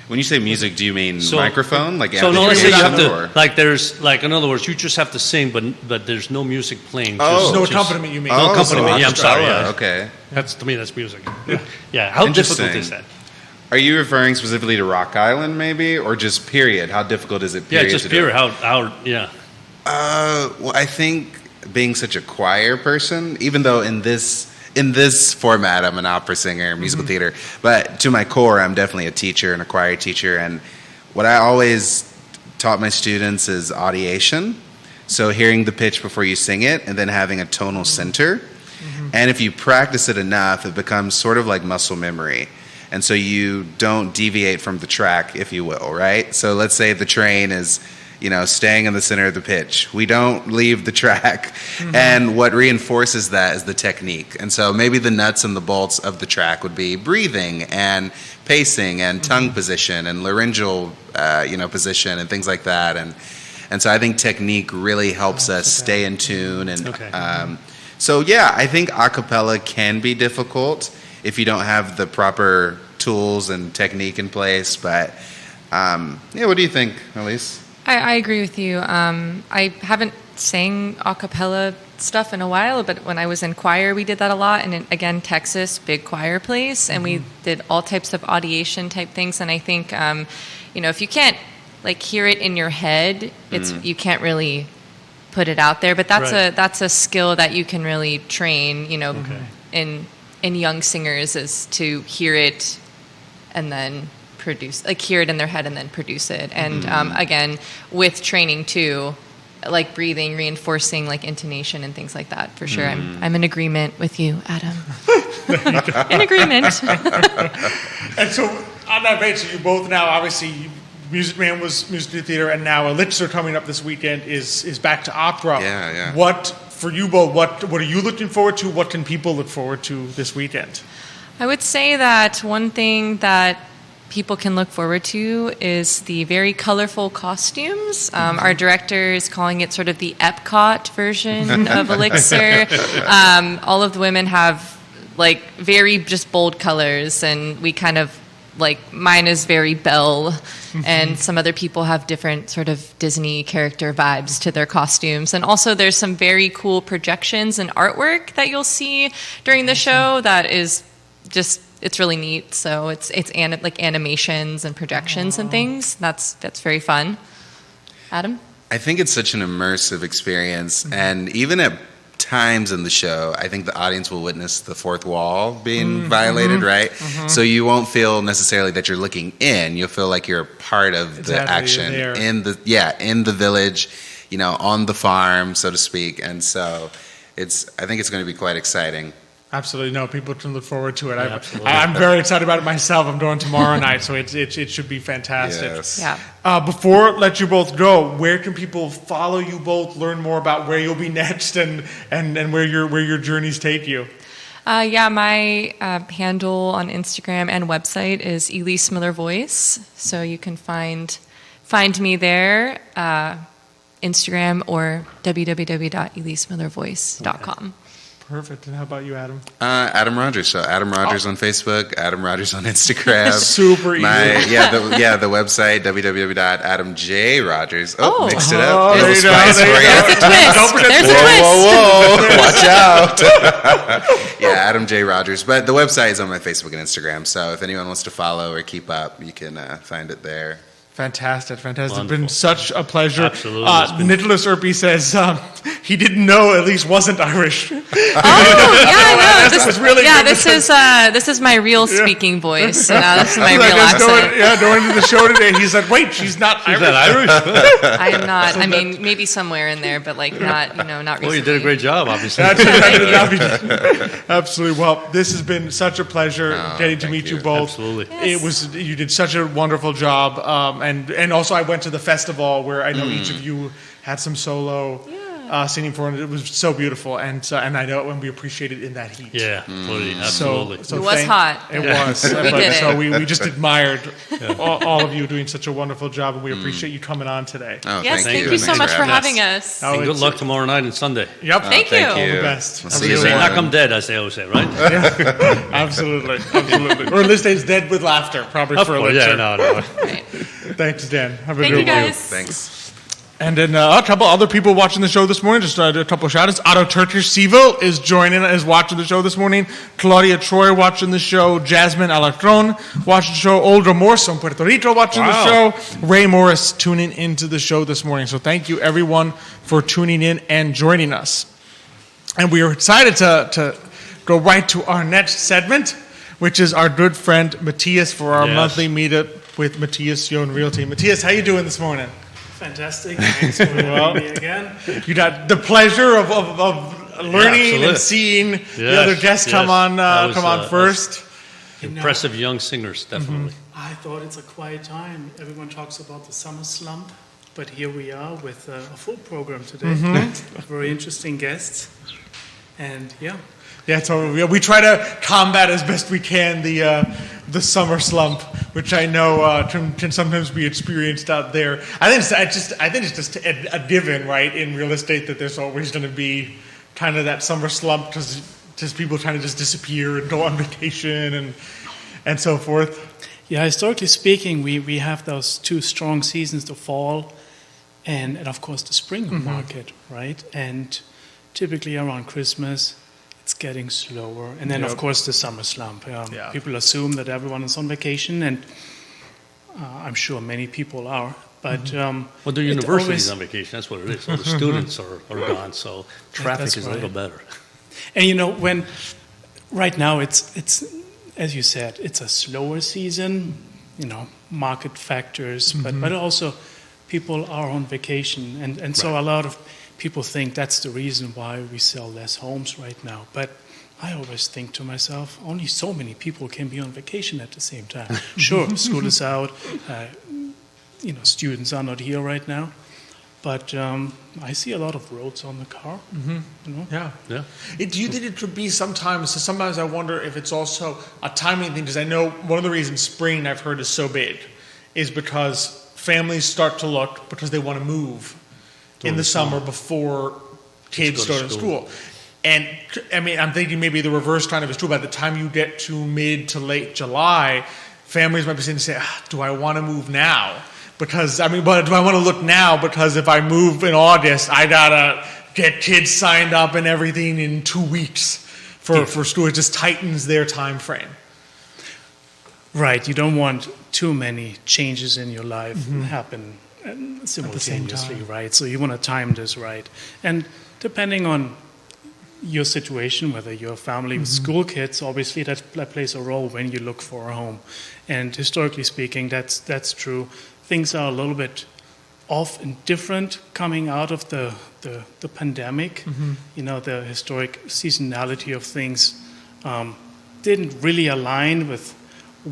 When you say music, do you mean microphone? Like so let's say you have to, or? in other words, you just have to sing, but there's no music playing. There's no accompaniment, you mean? No accompaniment, I'm sorry. Yeah. Okay. To me, that's music. Yeah, how difficult is that? Are you referring specifically to Rock Island, maybe? Or just period? How difficult is it, period? Yeah, just period. Yeah. Well, I think being such a choir person, even though in this format, I'm an opera singer, musical theater. But to my core, I'm definitely a teacher and a choir teacher. And what I always taught my students is audiation. So hearing the pitch before you sing it and then having a tonal center. And if you practice it enough, it becomes sort of like muscle memory. And so you don't deviate from the track, if you will, right? So let's say the train is, staying in the center of the pitch. We don't leave the track. And what reinforces that is the technique. And so maybe the nuts and the bolts of the track would be breathing and pacing and tongue position and laryngeal, position and things like that. And so I think technique really helps us stay in tune. And I think a cappella can be difficult if you don't have the proper tools and technique in place. But what do you think, Elise? I agree with you. I haven't sang a cappella stuff in a while, but when I was in choir, we did that a lot. And again, Texas, big choir place, and we did all types of audiation type things. And I think, if you can't hear it in your head, you can't really put it out there. But that's a skill that you can really train, in young singers, is to hear it and then produce, hear it in their head and then produce it. And again, with training too, breathing, reinforcing intonation and things like that, for sure. I'm in agreement with you, Adam. In agreement. And so on that vein, so you both now, obviously, Music Man was musical theater, and now Elixir coming up this weekend is back to opera. Yeah. What, for you both, what are you looking forward to? What can people look forward to this weekend? I would say that one thing that people can look forward to is the very colorful costumes. Our director is calling it sort of the Epcot version of Elixir. All of the women have very just bold colors, and we kind of mine is very Belle, and some other people have different sort of Disney character vibes to their costumes. And also there's some very cool projections and artwork that you'll see during the show that is just, it's really neat. So it's animations and projections and things. That's very fun. Adam? I think it's such an immersive experience, and even at times in the show, I think the audience will witness the fourth wall being violated, right? So you won't feel necessarily that you're looking in. You'll feel like you're a part of the action in the village, on the farm, so to speak. And so I think it's going to be quite exciting. Absolutely. No, people can look forward to it. Absolutely. I'm very excited about it myself. I'm going tomorrow night, so it should be fantastic. Yes. Yeah. Before I let you both go, where can people follow you both, learn more about where you'll be next, and where your journeys take you? My handle on Instagram and website is Elise Miller Voice, so you can find me there, Instagram or www.elisemillervoice.com. Perfect. And how about you, Adam? Adam Rodgers. So Adam Rodgers on Facebook, Adam Rodgers on Instagram. Super easy. The website, www.adamjrodgers. Mixed it up. There you go. There's a twist. Whoa. Watch out. Adam J. Rodgers. But the website is on my Facebook and Instagram. So if anyone wants to follow or keep up, you can find it there. Fantastic. Wonderful. It's been such a pleasure. Absolutely. Nicholas Urpí says he didn't know Elise wasn't Irish. Oh, yeah, no. This was really good. This is my real speaking voice. So now this is my real accent. Going to the show today, he said, wait, she's not Irish. I am not. So maybe somewhere in there, but not recently. Well, you did a great job, obviously. Absolutely. Well, this has been such a pleasure getting to meet you both. Absolutely. Yes. You did such a wonderful job. And also I went to the festival where I know each of you had some solo singing for, and it was so beautiful, and I know, and we appreciate it in that heat. Yeah, absolutely. So it was hot. It was. We did it. So we just admired all of you doing such a wonderful job, and we appreciate you coming on today. Oh, Yes, thank you Thanks so much for having having us. And good luck tomorrow night and Sunday. Yep. Thank you. All the best. We'll Have see a you good later. one. Knock 'em dead, as they always say, right? Absolutely. Or at least it's dead with laughter, probably Of for course, Elixir. no. Right. Thanks, Dan. Have a Thank good you, guys. Thanks. And then a couple other people watching the show this morning. Just a couple of shout-outs. Otto Turkish CVille is watching the show this morning. Claudia Troy watching the show. Jasmine Alarcon watching the show. Olga Morse from Puerto Rico watching the show. Ray Morris tuning into the show this morning. So thank you, everyone, for tuning in and joining us. And we are excited to go right to our next segment, which is our good friend Matthias for our monthly meetup with Matthias Young Realty. Matthias, how you doing this morning? Fantastic. Thanks for having me again. You got the pleasure of learning and seeing the other guests come on first. Impressive young singers, definitely. I thought it's a quiet time. Everyone talks about the summer slump, but here we are with a full program today. Very interesting guests. And yeah. Yeah, totally. We try to combat as best we can the summer slump, which I know can sometimes be experienced out there. I think it's just a given, right, in real estate that there's always going to be kind of that summer slump because just people trying to just disappear and go on vacation and so forth. Yeah, historically speaking, we have those two strong seasons, the fall and of course the spring market, right? And typically around Christmas, it's getting slower. And then, of course, the summer slump. People assume that everyone is on vacation, and I'm sure many people are. But well, the university's on vacation. That's what it is. All the students are gone, so traffic is a little better. And when right now it's as you said, it's a slower season. Market factors, but also people are on vacation, and so a lot of people think that's the reason why we sell less homes right now. But I always think to myself, only so many people can be on vacation at the same time. Sure, school is out, students are not here right now, but I see a lot of roads on the car. Yeah. Do you think it could be sometimes I wonder if it's also a timing thing, because I know one of the reasons spring I've heard is so big is because families start to look because they want to move in the summer before kids go to school. And I mean, I'm thinking maybe the reverse kind of is true. By the time you get to mid to late July, families might be saying, do I want to move now? But do I want to look now? Because if I move in August, I gotta get kids signed up and everything in 2 weeks for school. It just tightens their time frame. Right. You don't want too many changes in your life happen simultaneously, right? So you want to time this right. And depending on your situation, whether you're a family with school kids, obviously that plays a role when you look for a home. And historically speaking, that's true. Things are a little bit off and different coming out of the pandemic. The historic seasonality of things didn't really align with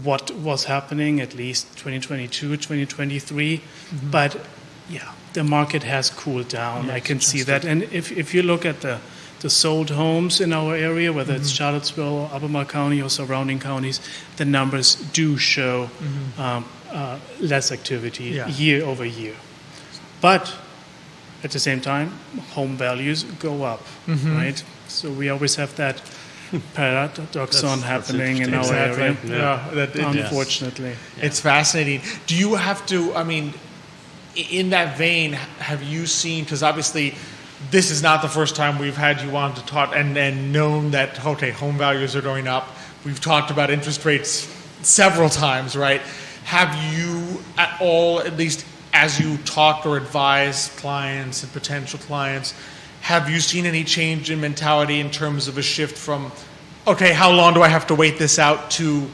what was happening, at least 2022, 2023. But yeah, the market has cooled down. I can see that. And if you look at the sold homes in our area, whether it's Charlottesville, Albemarle County, or surrounding counties, the numbers do show less activity year over year. But at the same time, home values go up, right? So we always have that paradox happening in our area. Unfortunately. It's fascinating. Do you have to, in that vein, have you seen, because obviously this is not the first time we've had you on to talk and known that, home values are going up. We've talked about interest rates several times, right? Have you at all, at least as you talk or advise clients and potential clients, have you seen any change in mentality in terms of a shift from, how long do I have to wait this out, to,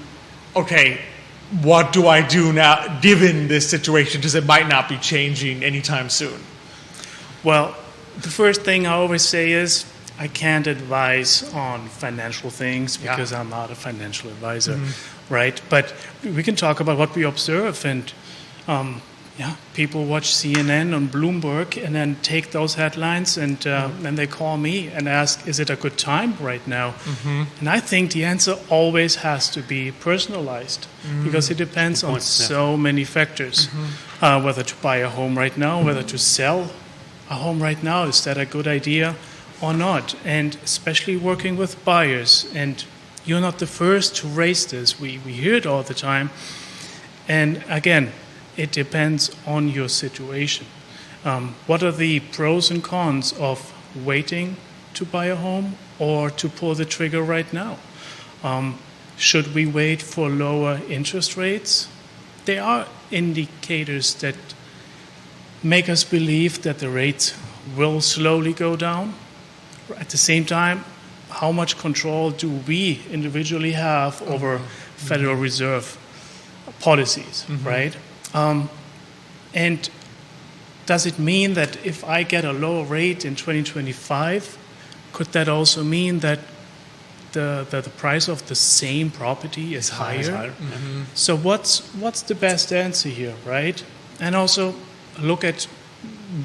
what do I do now given this situation, because it might not be changing anytime soon? Well, the first thing I always say is I can't advise on financial things because I'm not a financial advisor, right? But we can talk about what we observe, and people watch CNN on Bloomberg and then take those headlines and then they call me and ask, is it a good time right now? And I think the answer always has to be personalized because it depends on so many factors. Whether to buy a home right now, whether to sell a home right now, is that a good idea or not? And especially working with buyers, and you're not the first to raise this. We hear it all the time. And again, it depends on your situation. What are the pros and cons of waiting to buy a home or to pull the trigger right now? Should we wait for lower interest rates? There are indicators that make us believe that the rates will slowly go down. At the same time, how much control do we individually have over Federal Reserve policies, right? And does it mean that if I get a lower rate in 2025, could that also mean that the price of the same property is higher. Mm-hmm. So what's the best answer here, right? And also look at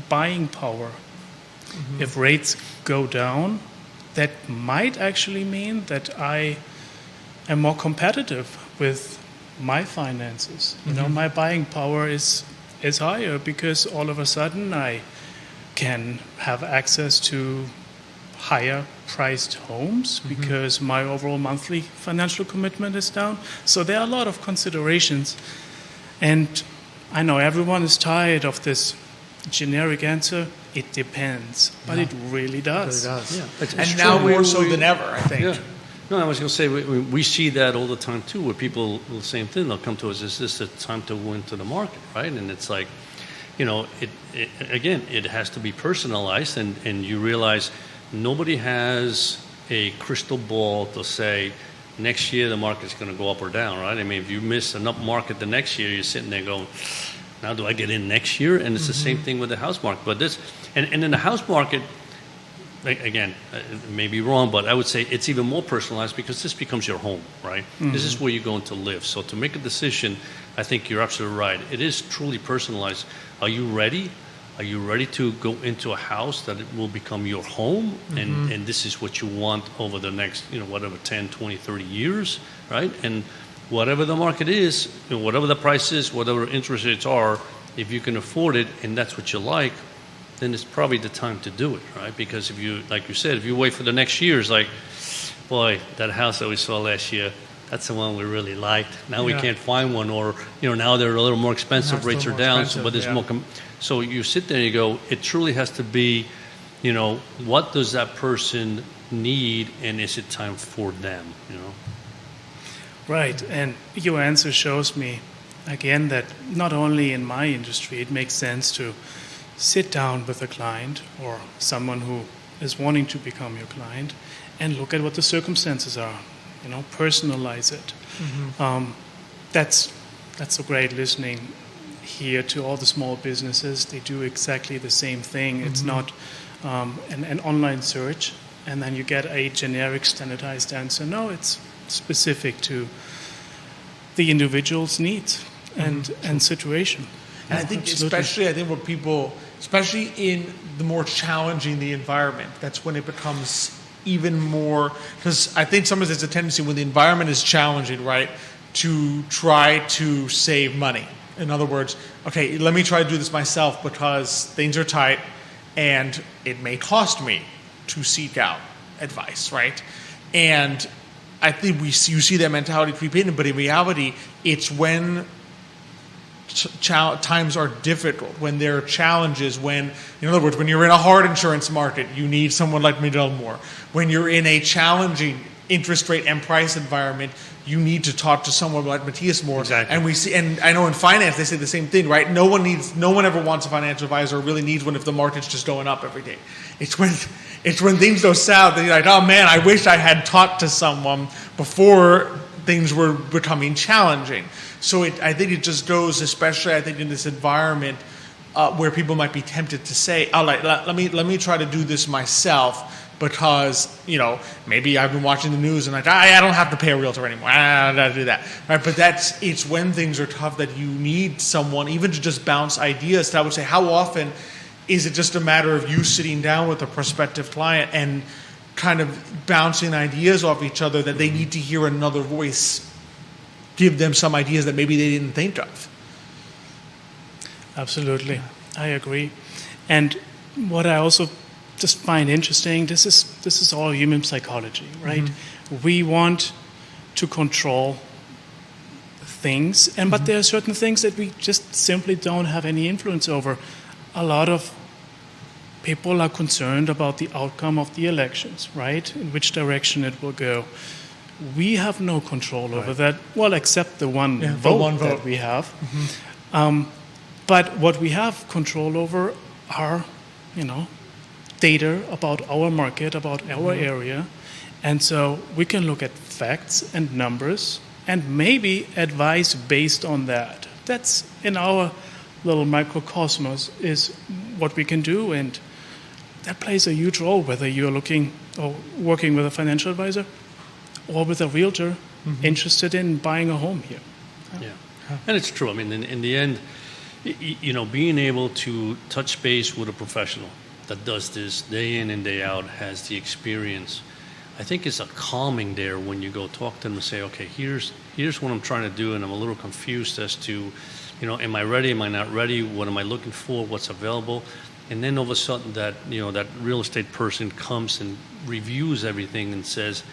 buying power. Mm-hmm. If rates go down, that might actually mean that I am more competitive with my finances. You know, my buying power is higher because all of a sudden I can have access to higher priced homes because my overall monthly financial commitment is down. So there are a lot of considerations. And I know everyone is tired of this generic answer. It depends, but it really does. It does. Yeah. It's And true. now more so than ever, I think. Yeah. No, I was going to say, we see that all the time, too, where people, the same thing, they'll come to us, is this the time to go into the market, right? And it's like, you know, it has to be personalized, and you realize nobody has a crystal ball to say, next year the market's going to go up or down, right? I mean, if you miss an up market the next year, you're sitting there going, now do I get in next year? And it's the same thing with the house market. But this, and in the house market, again, it may be wrong, but I would say it's even more personalized because this becomes your home, right? This is where you're going to live. So to make a decision, I think you're absolutely right. It is truly personalized. Are you ready? Are you ready to go into a house that it will become your home? And this is what you want over the next, whatever, 10, 20, 30 years, right? And whatever the market is, whatever the price is, whatever interest rates are, if you can afford it and that's what you like, then it's probably the time to do it, right? Because if you, like you said, if you wait for the next year, it's like, boy, that house that we saw last year, that's the one we really liked. Now we can't find one, or now they're a little more expensive. Rates are down, but there's more. So you sit there and you go, it truly has to be, what does that person need, and is it time for them? Right, and your answer shows me again that not only in my industry it makes sense to sit down with a client or someone who is wanting to become your client and look at what the circumstances are. Personalize it. That's so great listening here to all the small businesses. They do exactly the same thing. It's not an online search and then you get a generic standardized answer. No, it's specific to the individual's needs and situation. And I think Absolutely. what people, especially in the more challenging the environment, that's when it becomes even more, because I think sometimes there's a tendency when the environment is challenging, right, to try to save money. In other words, okay, let me try to do this myself because things are tight and it may cost me to seek out advice, right? And I think you see that mentality creep in, but in reality, it's when times are difficult, when there are challenges, when, in other words, when you're in a hard insurance market, you need someone like Miguel more. When you're in a challenging interest rate and price environment, you need to talk to someone like Matthias more. Exactly. And we see, and I know in finance they say the same thing, right? No one ever wants a financial advisor or really needs one if the market's just going up every day. It's when things go south that you're like, oh man, I wish I had talked to someone before things were becoming challenging. So I think it just goes, especially I think in this environment where people might be tempted to say, "Oh, let me try to do this myself because maybe I've been watching the news and I don't have to pay a realtor anymore. I don't have to do that." Right? But it's when things are tough that you need someone even to just bounce ideas. So I would say, how often is it just a matter of you sitting down with a prospective client and kind of bouncing ideas off each other that they need to hear another voice give them some ideas that maybe they didn't think of? Absolutely, I agree. And what I also just find interesting, this is all human psychology, right? We want to control things, but there are certain things that we just simply don't have any influence over. A lot of people are concerned about the outcome of the elections, right? In which direction it will go. We have no control over that, well, except the one vote that we have. But what we have control over are, data about our market, about our area. And so we can look at facts and numbers and maybe advise based on that. That's in our little microcosmos is what we can do. And that plays a huge role, whether you're looking or working with a financial advisor or with a realtor interested in buying a home here. Yeah, and it's true. I mean, in the end, being able to touch base with a professional that does this day in and day out, has the experience, I think it's a calming there when you go talk to them and say, okay, here's what I'm trying to do, and I'm a little confused as to, am I ready, am I not ready, what am I looking for, what's available, and then all of a sudden that real estate person comes and reviews everything and says,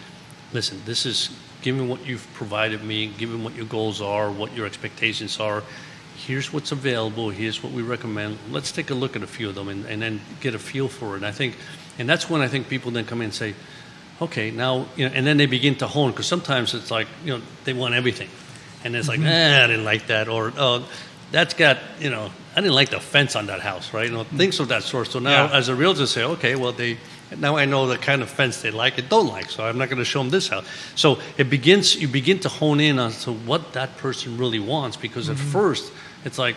listen, this is, given what you've provided me, given what your goals are, what your expectations are, here's what's available, here's what we recommend. Let's take a look at a few of them and then get a feel for it. And that's when I think people then come in and say, okay, now, and then they begin to hone, because sometimes it's like, they want everything. And it's like, I didn't like that, or, oh, that's got, I didn't like the fence on that house, right? Things of that sort. So now, as a realtor, say, okay, well, now I know the kind of fence they like and don't like, so I'm not going to show them this house. So you begin to hone in on to what that person really wants, because at first, it's like,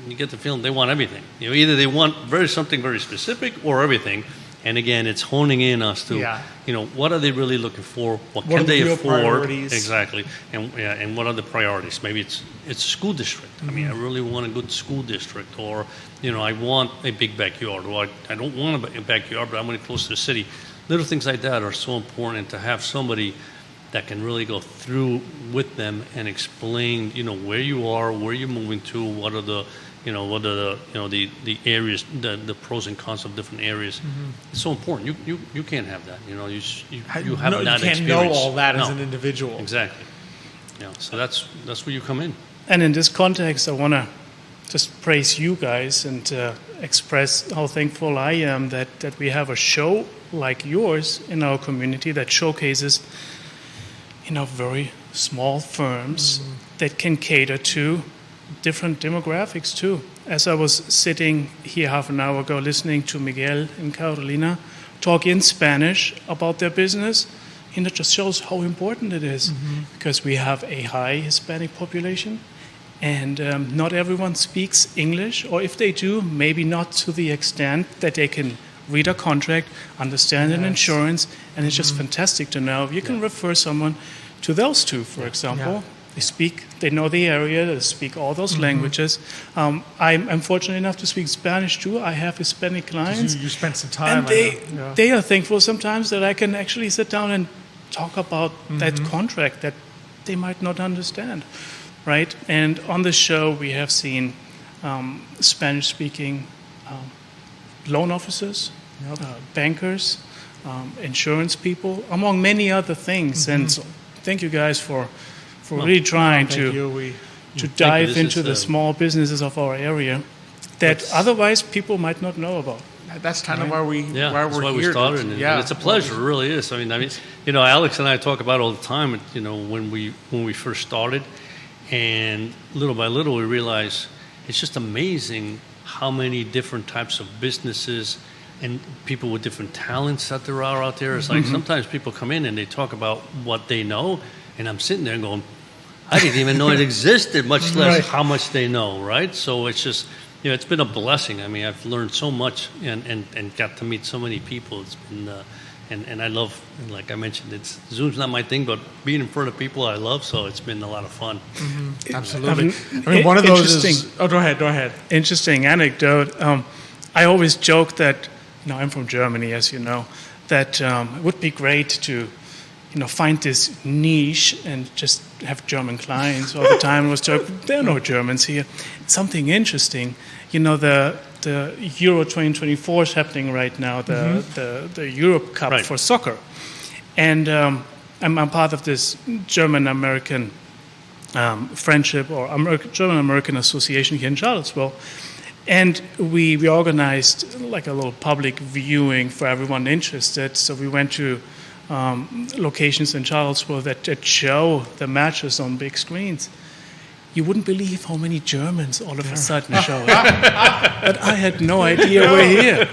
you get the feeling they want everything. Either they want something very specific or everything. And again, it's honing in us to, what are they really looking for? What can they afford? Priorities? Exactly. And what are the priorities? Maybe it's a school district. I mean, I really want a good school district, or, I want a big backyard, or I don't want a backyard, but I want it close to the city. Little things like that are so important, to have somebody that can really go through with them and explain, where you are, where you're moving to, what are the the areas, the pros and cons of different areas. It's so important. You can't have that. You have not you can't know all that as an individual. Exactly. So that's where you come in. And in this context, I want to just praise you guys and express how thankful I am that we have a show like yours in our community that showcases, very small firms that can cater to different demographics too. As I was sitting here half an hour ago listening to Miguel and Karolina talk in Spanish about their business, it just shows how important it is, because we have a high Hispanic population, and not everyone speaks English, or if they do, maybe not to the extent that they can read a contract, understand an insurance, and it's just fantastic to know. You can refer someone to those two, for example. They know the area, they speak all those languages. I'm fortunate enough to speak Spanish too. I have Hispanic clients. You spent some time. And they are thankful sometimes that I can actually sit down and talk about that contract that they might not understand, right? And on the show, we have seen Spanish-speaking loan officers, bankers, insurance people, among many other things. And so thank you guys for really trying to dive into the small businesses of our area that otherwise people might not know about. That's kind of why we're why we here. started. And it's a pleasure, it really is. I mean, Alex and I talk about it all the time. When we first started, and little by little we realize it's just amazing how many different types of businesses and people with different talents that there are out there. It's like sometimes people come in and they talk about what they know, and I'm sitting there going, I didn't even know it existed, much less how much they know, right? So it's just, it's been a blessing. I mean, I've learned so much and got to meet so many people. It's been, and I love, like I mentioned, Zoom's not my thing, but being in front of people I love, so it's been a lot of fun. Absolutely. I mean, one of those is... Oh, go ahead. Interesting anecdote. I always joke that, I'm from Germany, as you know, that it would be great to find this niche and just have German clients all the time. There are no Germans here. Something interesting, the Euro 2024 is happening right now, the Europe Cup for soccer. And I'm part of this German-American friendship or German-American association here in Charlottesville. And we organized like a little public viewing for everyone interested. So we went to locations in Charlottesville that show the matches on big screens. You wouldn't believe how many Germans all of a sudden show up. But I had no idea we're here.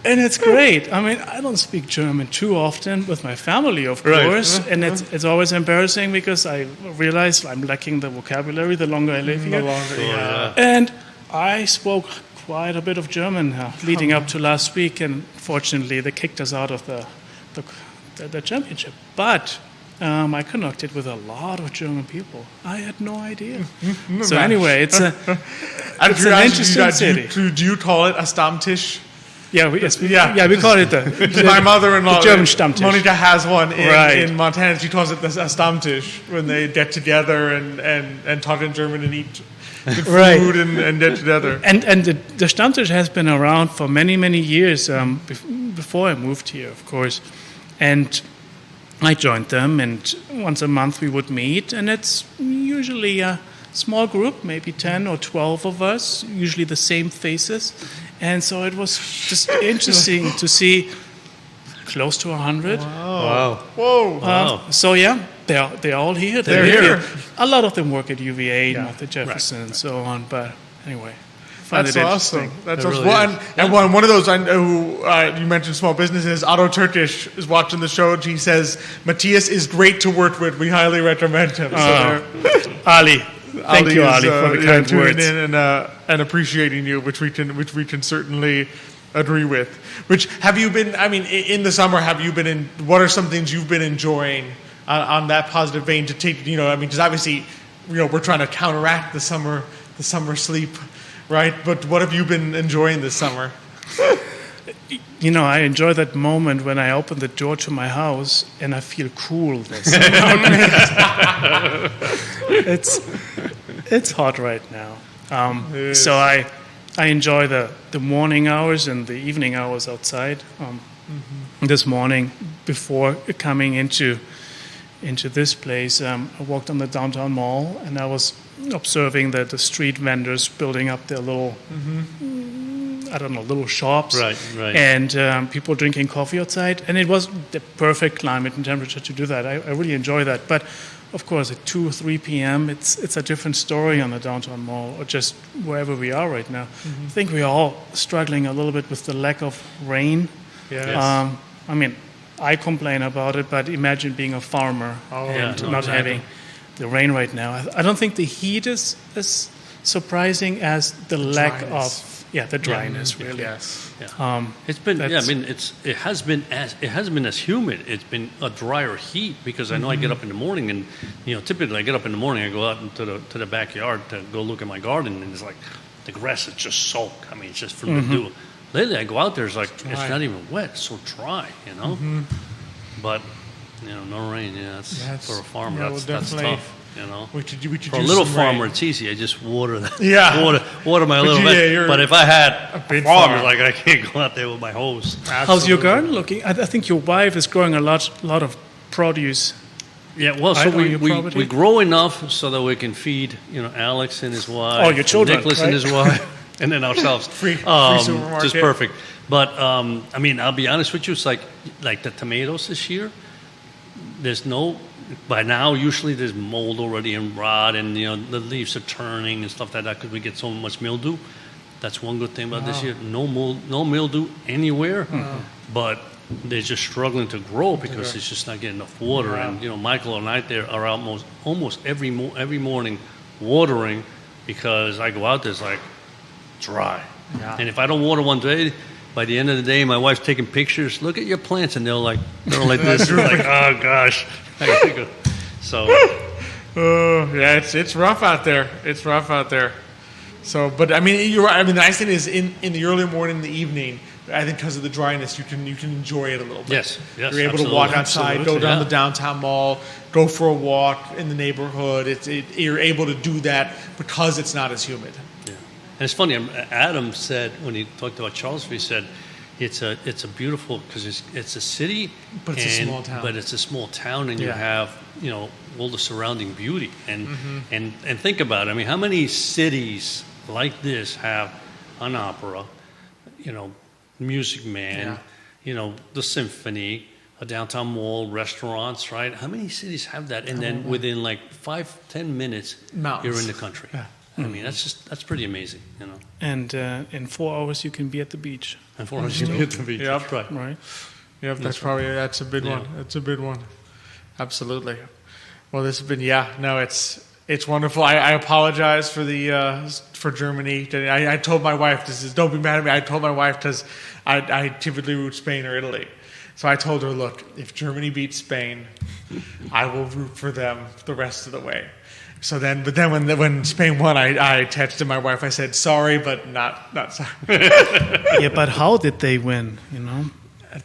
And it's great. I mean, I don't speak German too often with my family, of course. And it's always embarrassing because I realize I'm lacking the vocabulary the longer I live here. And I spoke quite a bit of German leading up to last week. And fortunately, they kicked us out of the the championship. But I connected with a lot of German people. I had no idea. So anyway, it's an interesting city. Do you call it a Stammtisch? Yeah, we call it My mother-in-law, the German Stammtisch. Monica, has one in Montana. She calls it a Stammtisch when they get together and talk in German and eat good food and get together. And the Stammtisch has been around for many, many years before I moved here, of course. And I joined them, and once a month we would meet, and it's usually a small group, maybe 10 or 12 of us, usually the same faces. And so it was just interesting to see close to 100. Wow. Whoa. So yeah, they're all here. They're here. A lot of them work at UVA, Matthias Jefferson, and so on. But anyway, that's awesome. That's really awesome. And one of those who you mentioned small businesses, Otto Turkish, is watching the show. He says Matthias is great to work with. We highly recommend him. Ali. Thank you, Ali, for the kind tuning words. in and appreciating you, which we can certainly agree with. Which have you been? I mean, in the summer, have you been in? What are some things you've been enjoying on that positive vein to take? I mean, because obviously, we're trying to counteract the summer sleep, right? But what have you been enjoying this summer? I enjoy that moment when I open the door to my house and I feel coolness. It's hot right now. So I enjoy the morning hours and the evening hours outside. This morning, before coming into this place, I walked on the downtown mall and I was observing the street vendors building up their little little shops. Right. And people drinking coffee outside. And it was the perfect climate and temperature to do that. I really enjoy that. But, of course, at 2 or 3 p.m., it's a different story on the downtown mall or just wherever we are right now. I think we're all struggling a little bit with the lack of rain. Yes. I mean, I complain about it, but imagine being a farmer and not having the rain right now. I don't think the heat is as surprising as the lack of... the dryness, really. Yes. It's been. It has been as humid. It's been a drier heat because I know I get up in the morning and typically I get up in the morning. I go out into the backyard to go look at my garden and it's like the grass is just soaked. I mean, it's just from the dew. Lately, I go out there. It's like it's not even wet. It's so dry. But no rain. Yeah, for a farmer. That's tough. We could for a little farmer, it's easy. I just water that. Water my little bit. But if I had a big farmer, farm. like I can't go out there with my hose. Absolutely. How's your garden looking? I think your wife is growing a lot of produce. Yeah, well, so we grow enough so that we can feed Alex and his wife. Oh, your children, Nicholas right? and his wife, and then ourselves. Free supermarket. Just perfect. But I mean, I'll be honest with you. It's like the tomatoes this year. There's no. By now, usually there's mold already and rot, and the leaves are turning and stuff like that because we get so much mildew. That's one good thing about this year. No mold, no mildew anywhere, but they're just struggling to grow because it's just not getting enough water. And Michael and I there are almost every morning watering because I go out there, it's like dry. Yeah. And if I don't water one day, by the end of the day, my wife's taking pictures. Look at your plants, and they're like this. They're like, oh gosh. So, it's rough out there. It's rough out there. So, but I mean, you're right. I mean, the nice thing is in the early morning, and the evening. I think because of the dryness, you can enjoy it a little bit. Yes, You're able to walk outside, go down the downtown mall, go for a walk in the neighborhood. You're able to do that because it's not as humid. Yeah, and it's funny. Adam said when he talked about Charlottesville, he said it's a beautiful because it's a city, but it's a small town. But it's a small town, and you have all the surrounding beauty and think about it. I mean, how many cities like this have an opera, Music Man, the symphony, a downtown mall, restaurants, right? How many cities have that? And then within like 5-10 minutes, you're in the country. Yeah. I mean, that's pretty amazing, And in 4 hours, you can be at the beach. In 4 hours, you can be at the beach. Yep. Right. Yep, that's a big one. That's a big one. Absolutely. Well, this has been it's wonderful. I apologize for Germany. I told my wife, don't be mad at me. I told my wife because I typically root Spain or Italy. So I told her, look, if Germany beats Spain, I will root for them the rest of the way. So then, but then when Spain won, I texted my wife. I said, sorry, but not sorry. Yeah, but how did they win, you know?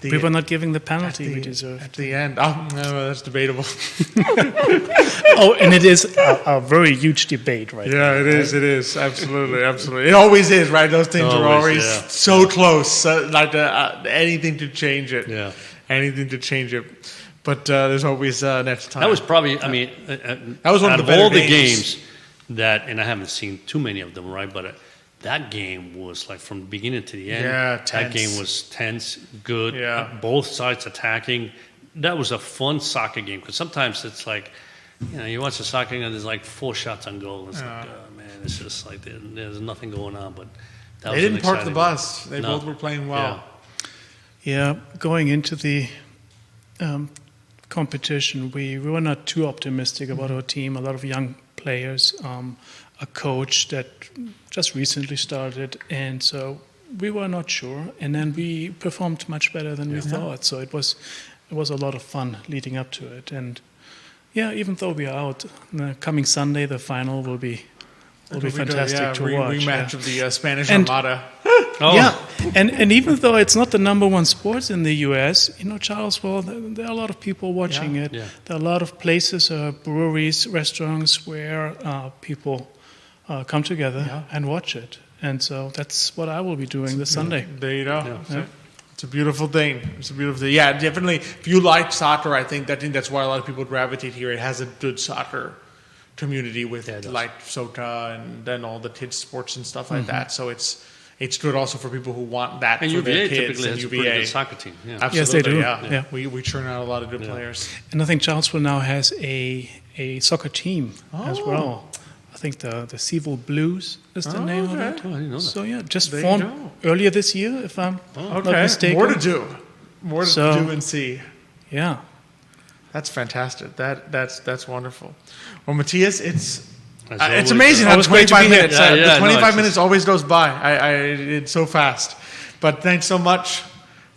We were not giving the penalty we deserved. At the end. Oh, no, that's debatable. Oh, and it is a very huge debate right now. Yeah, it is. Absolutely. It always is, right? Those things are always so close. Anything to change it. Yeah. Anything to change it. But there's always next time. That was probably, that was one of the better all the games. that, and I haven't seen too many of them, right? But that game was like from the beginning to the end. Yeah, that tense. game was tense, good. Yeah. Both sides attacking. That was a fun soccer game because sometimes it's like, you watch a soccer game and there's like 4 shots on goal. It's like, oh, man, it's just like there's nothing going on. But that they was didn't park the bus. They both were playing well. Yeah, going into the competition, we were not too optimistic about our team. A lot of young players, a coach that just recently started, and so we were not sure. And then we performed much better than we thought. So it was a lot of fun leading up to it. And yeah, even though we are out, coming Sunday, the final will be fantastic to watch. Rematch of the Spanish Armada. Yeah, and even though it's not the number one sport in the U.S., Charlottesville, there are a lot of people watching it. Yeah. There are a lot of places, breweries, restaurants where people come together and watch it. And so that's what I will be doing this Sunday. There you go. Yeah. It's a beautiful thing. Yeah, definitely. If you like soccer, I think that's why a lot of people gravitate here. It has a good soccer community with like SOTA and then all the kids sports and stuff like that. So it's good also for people who want that And for UVA their kids. typically has a pretty good soccer team. Yeah. Absolutely, Yes, they do. Yeah. We churn out a lot of good players. And I think Charlottesville now has a soccer team as well. I think the CVille Blues is the name of it. Oh, I didn't know that. So yeah, just There you formed go. earlier this year, if I'm not mistaken. More to do. More to do and see. Yeah. That's fantastic. That's wonderful. Well, Matthias, it's always, amazing how always great to 25 be here. minutes. Yeah, the 25 it's minutes always goes by. It's so fast. But thanks so much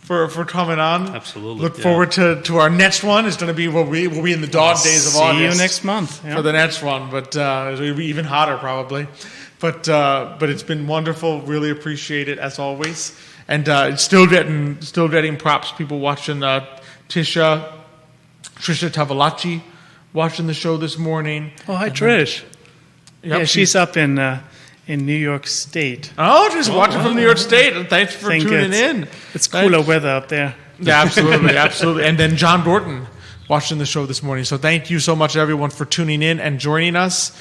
for coming on. Absolutely. Look forward to our next one. It's going to be we'll be in the dog days of August. See you next month for the next one. But it'll be even hotter probably. But it's been wonderful. Really appreciate it as always. And it's still getting props. People watching Trisha Tavalacci watching the show this morning. Oh, hi, Trish. Yep, Yeah, she's up in New York State. Oh, just watching from New York State. And thanks for tuning in. It's cooler weather up there. Yeah, absolutely. And then John Dorton watching the show this morning. So thank you so much, everyone, for tuning in and joining us.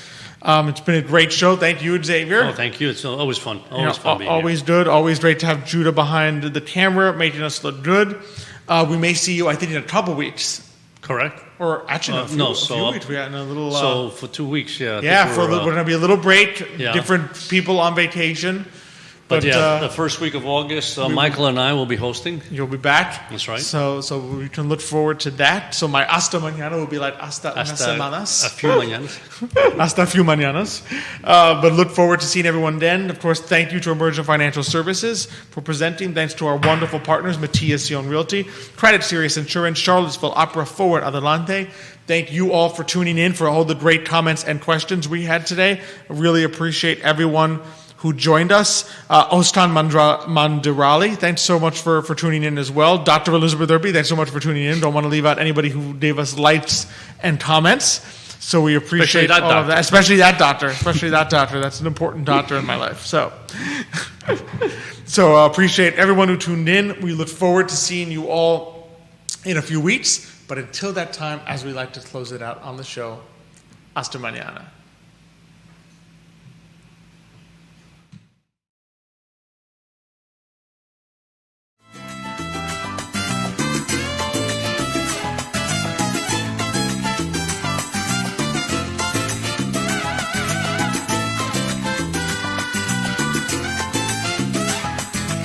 It's been a great show. Thank you, Xavier. Oh, thank you. It's always fun. Always fun being always here. good. Always great to have Judah behind the camera, making us look good. We may see you, I think, in a couple weeks. Correct. Or actually, a few weeks. We got in a little. So for 2 weeks, we're going to be a little break. Yeah. Different people on vacation. But the first week of August, Michael and I will be hosting. You'll be back. That's right. So we can look forward to that. So my hasta mañana will be like hasta unas semanas. A few mañanas. Hasta a few mañanas. But look forward to seeing everyone then. Of course, thank you to Emergent Financial Services for presenting. Thanks to our wonderful partners, Matthias Realty, Craddock Sirius Insurance, Charlottesville Opera, Forward, Adelante. Thank you all for tuning in, for all the great comments and questions we had today. I really appreciate everyone who joined us. Ostan Mandirali, thanks so much for tuning in as well. Dr. Elizabeth Urpí, thanks so much for tuning in. Don't want to leave out anybody who gave us likes and comments. So we appreciate all of that. Especially that doctor. That's an important doctor in my life. So appreciate everyone who tuned in. We look forward to seeing you all in a few weeks. But until that time, as we like to close it out on the show, hasta mañana.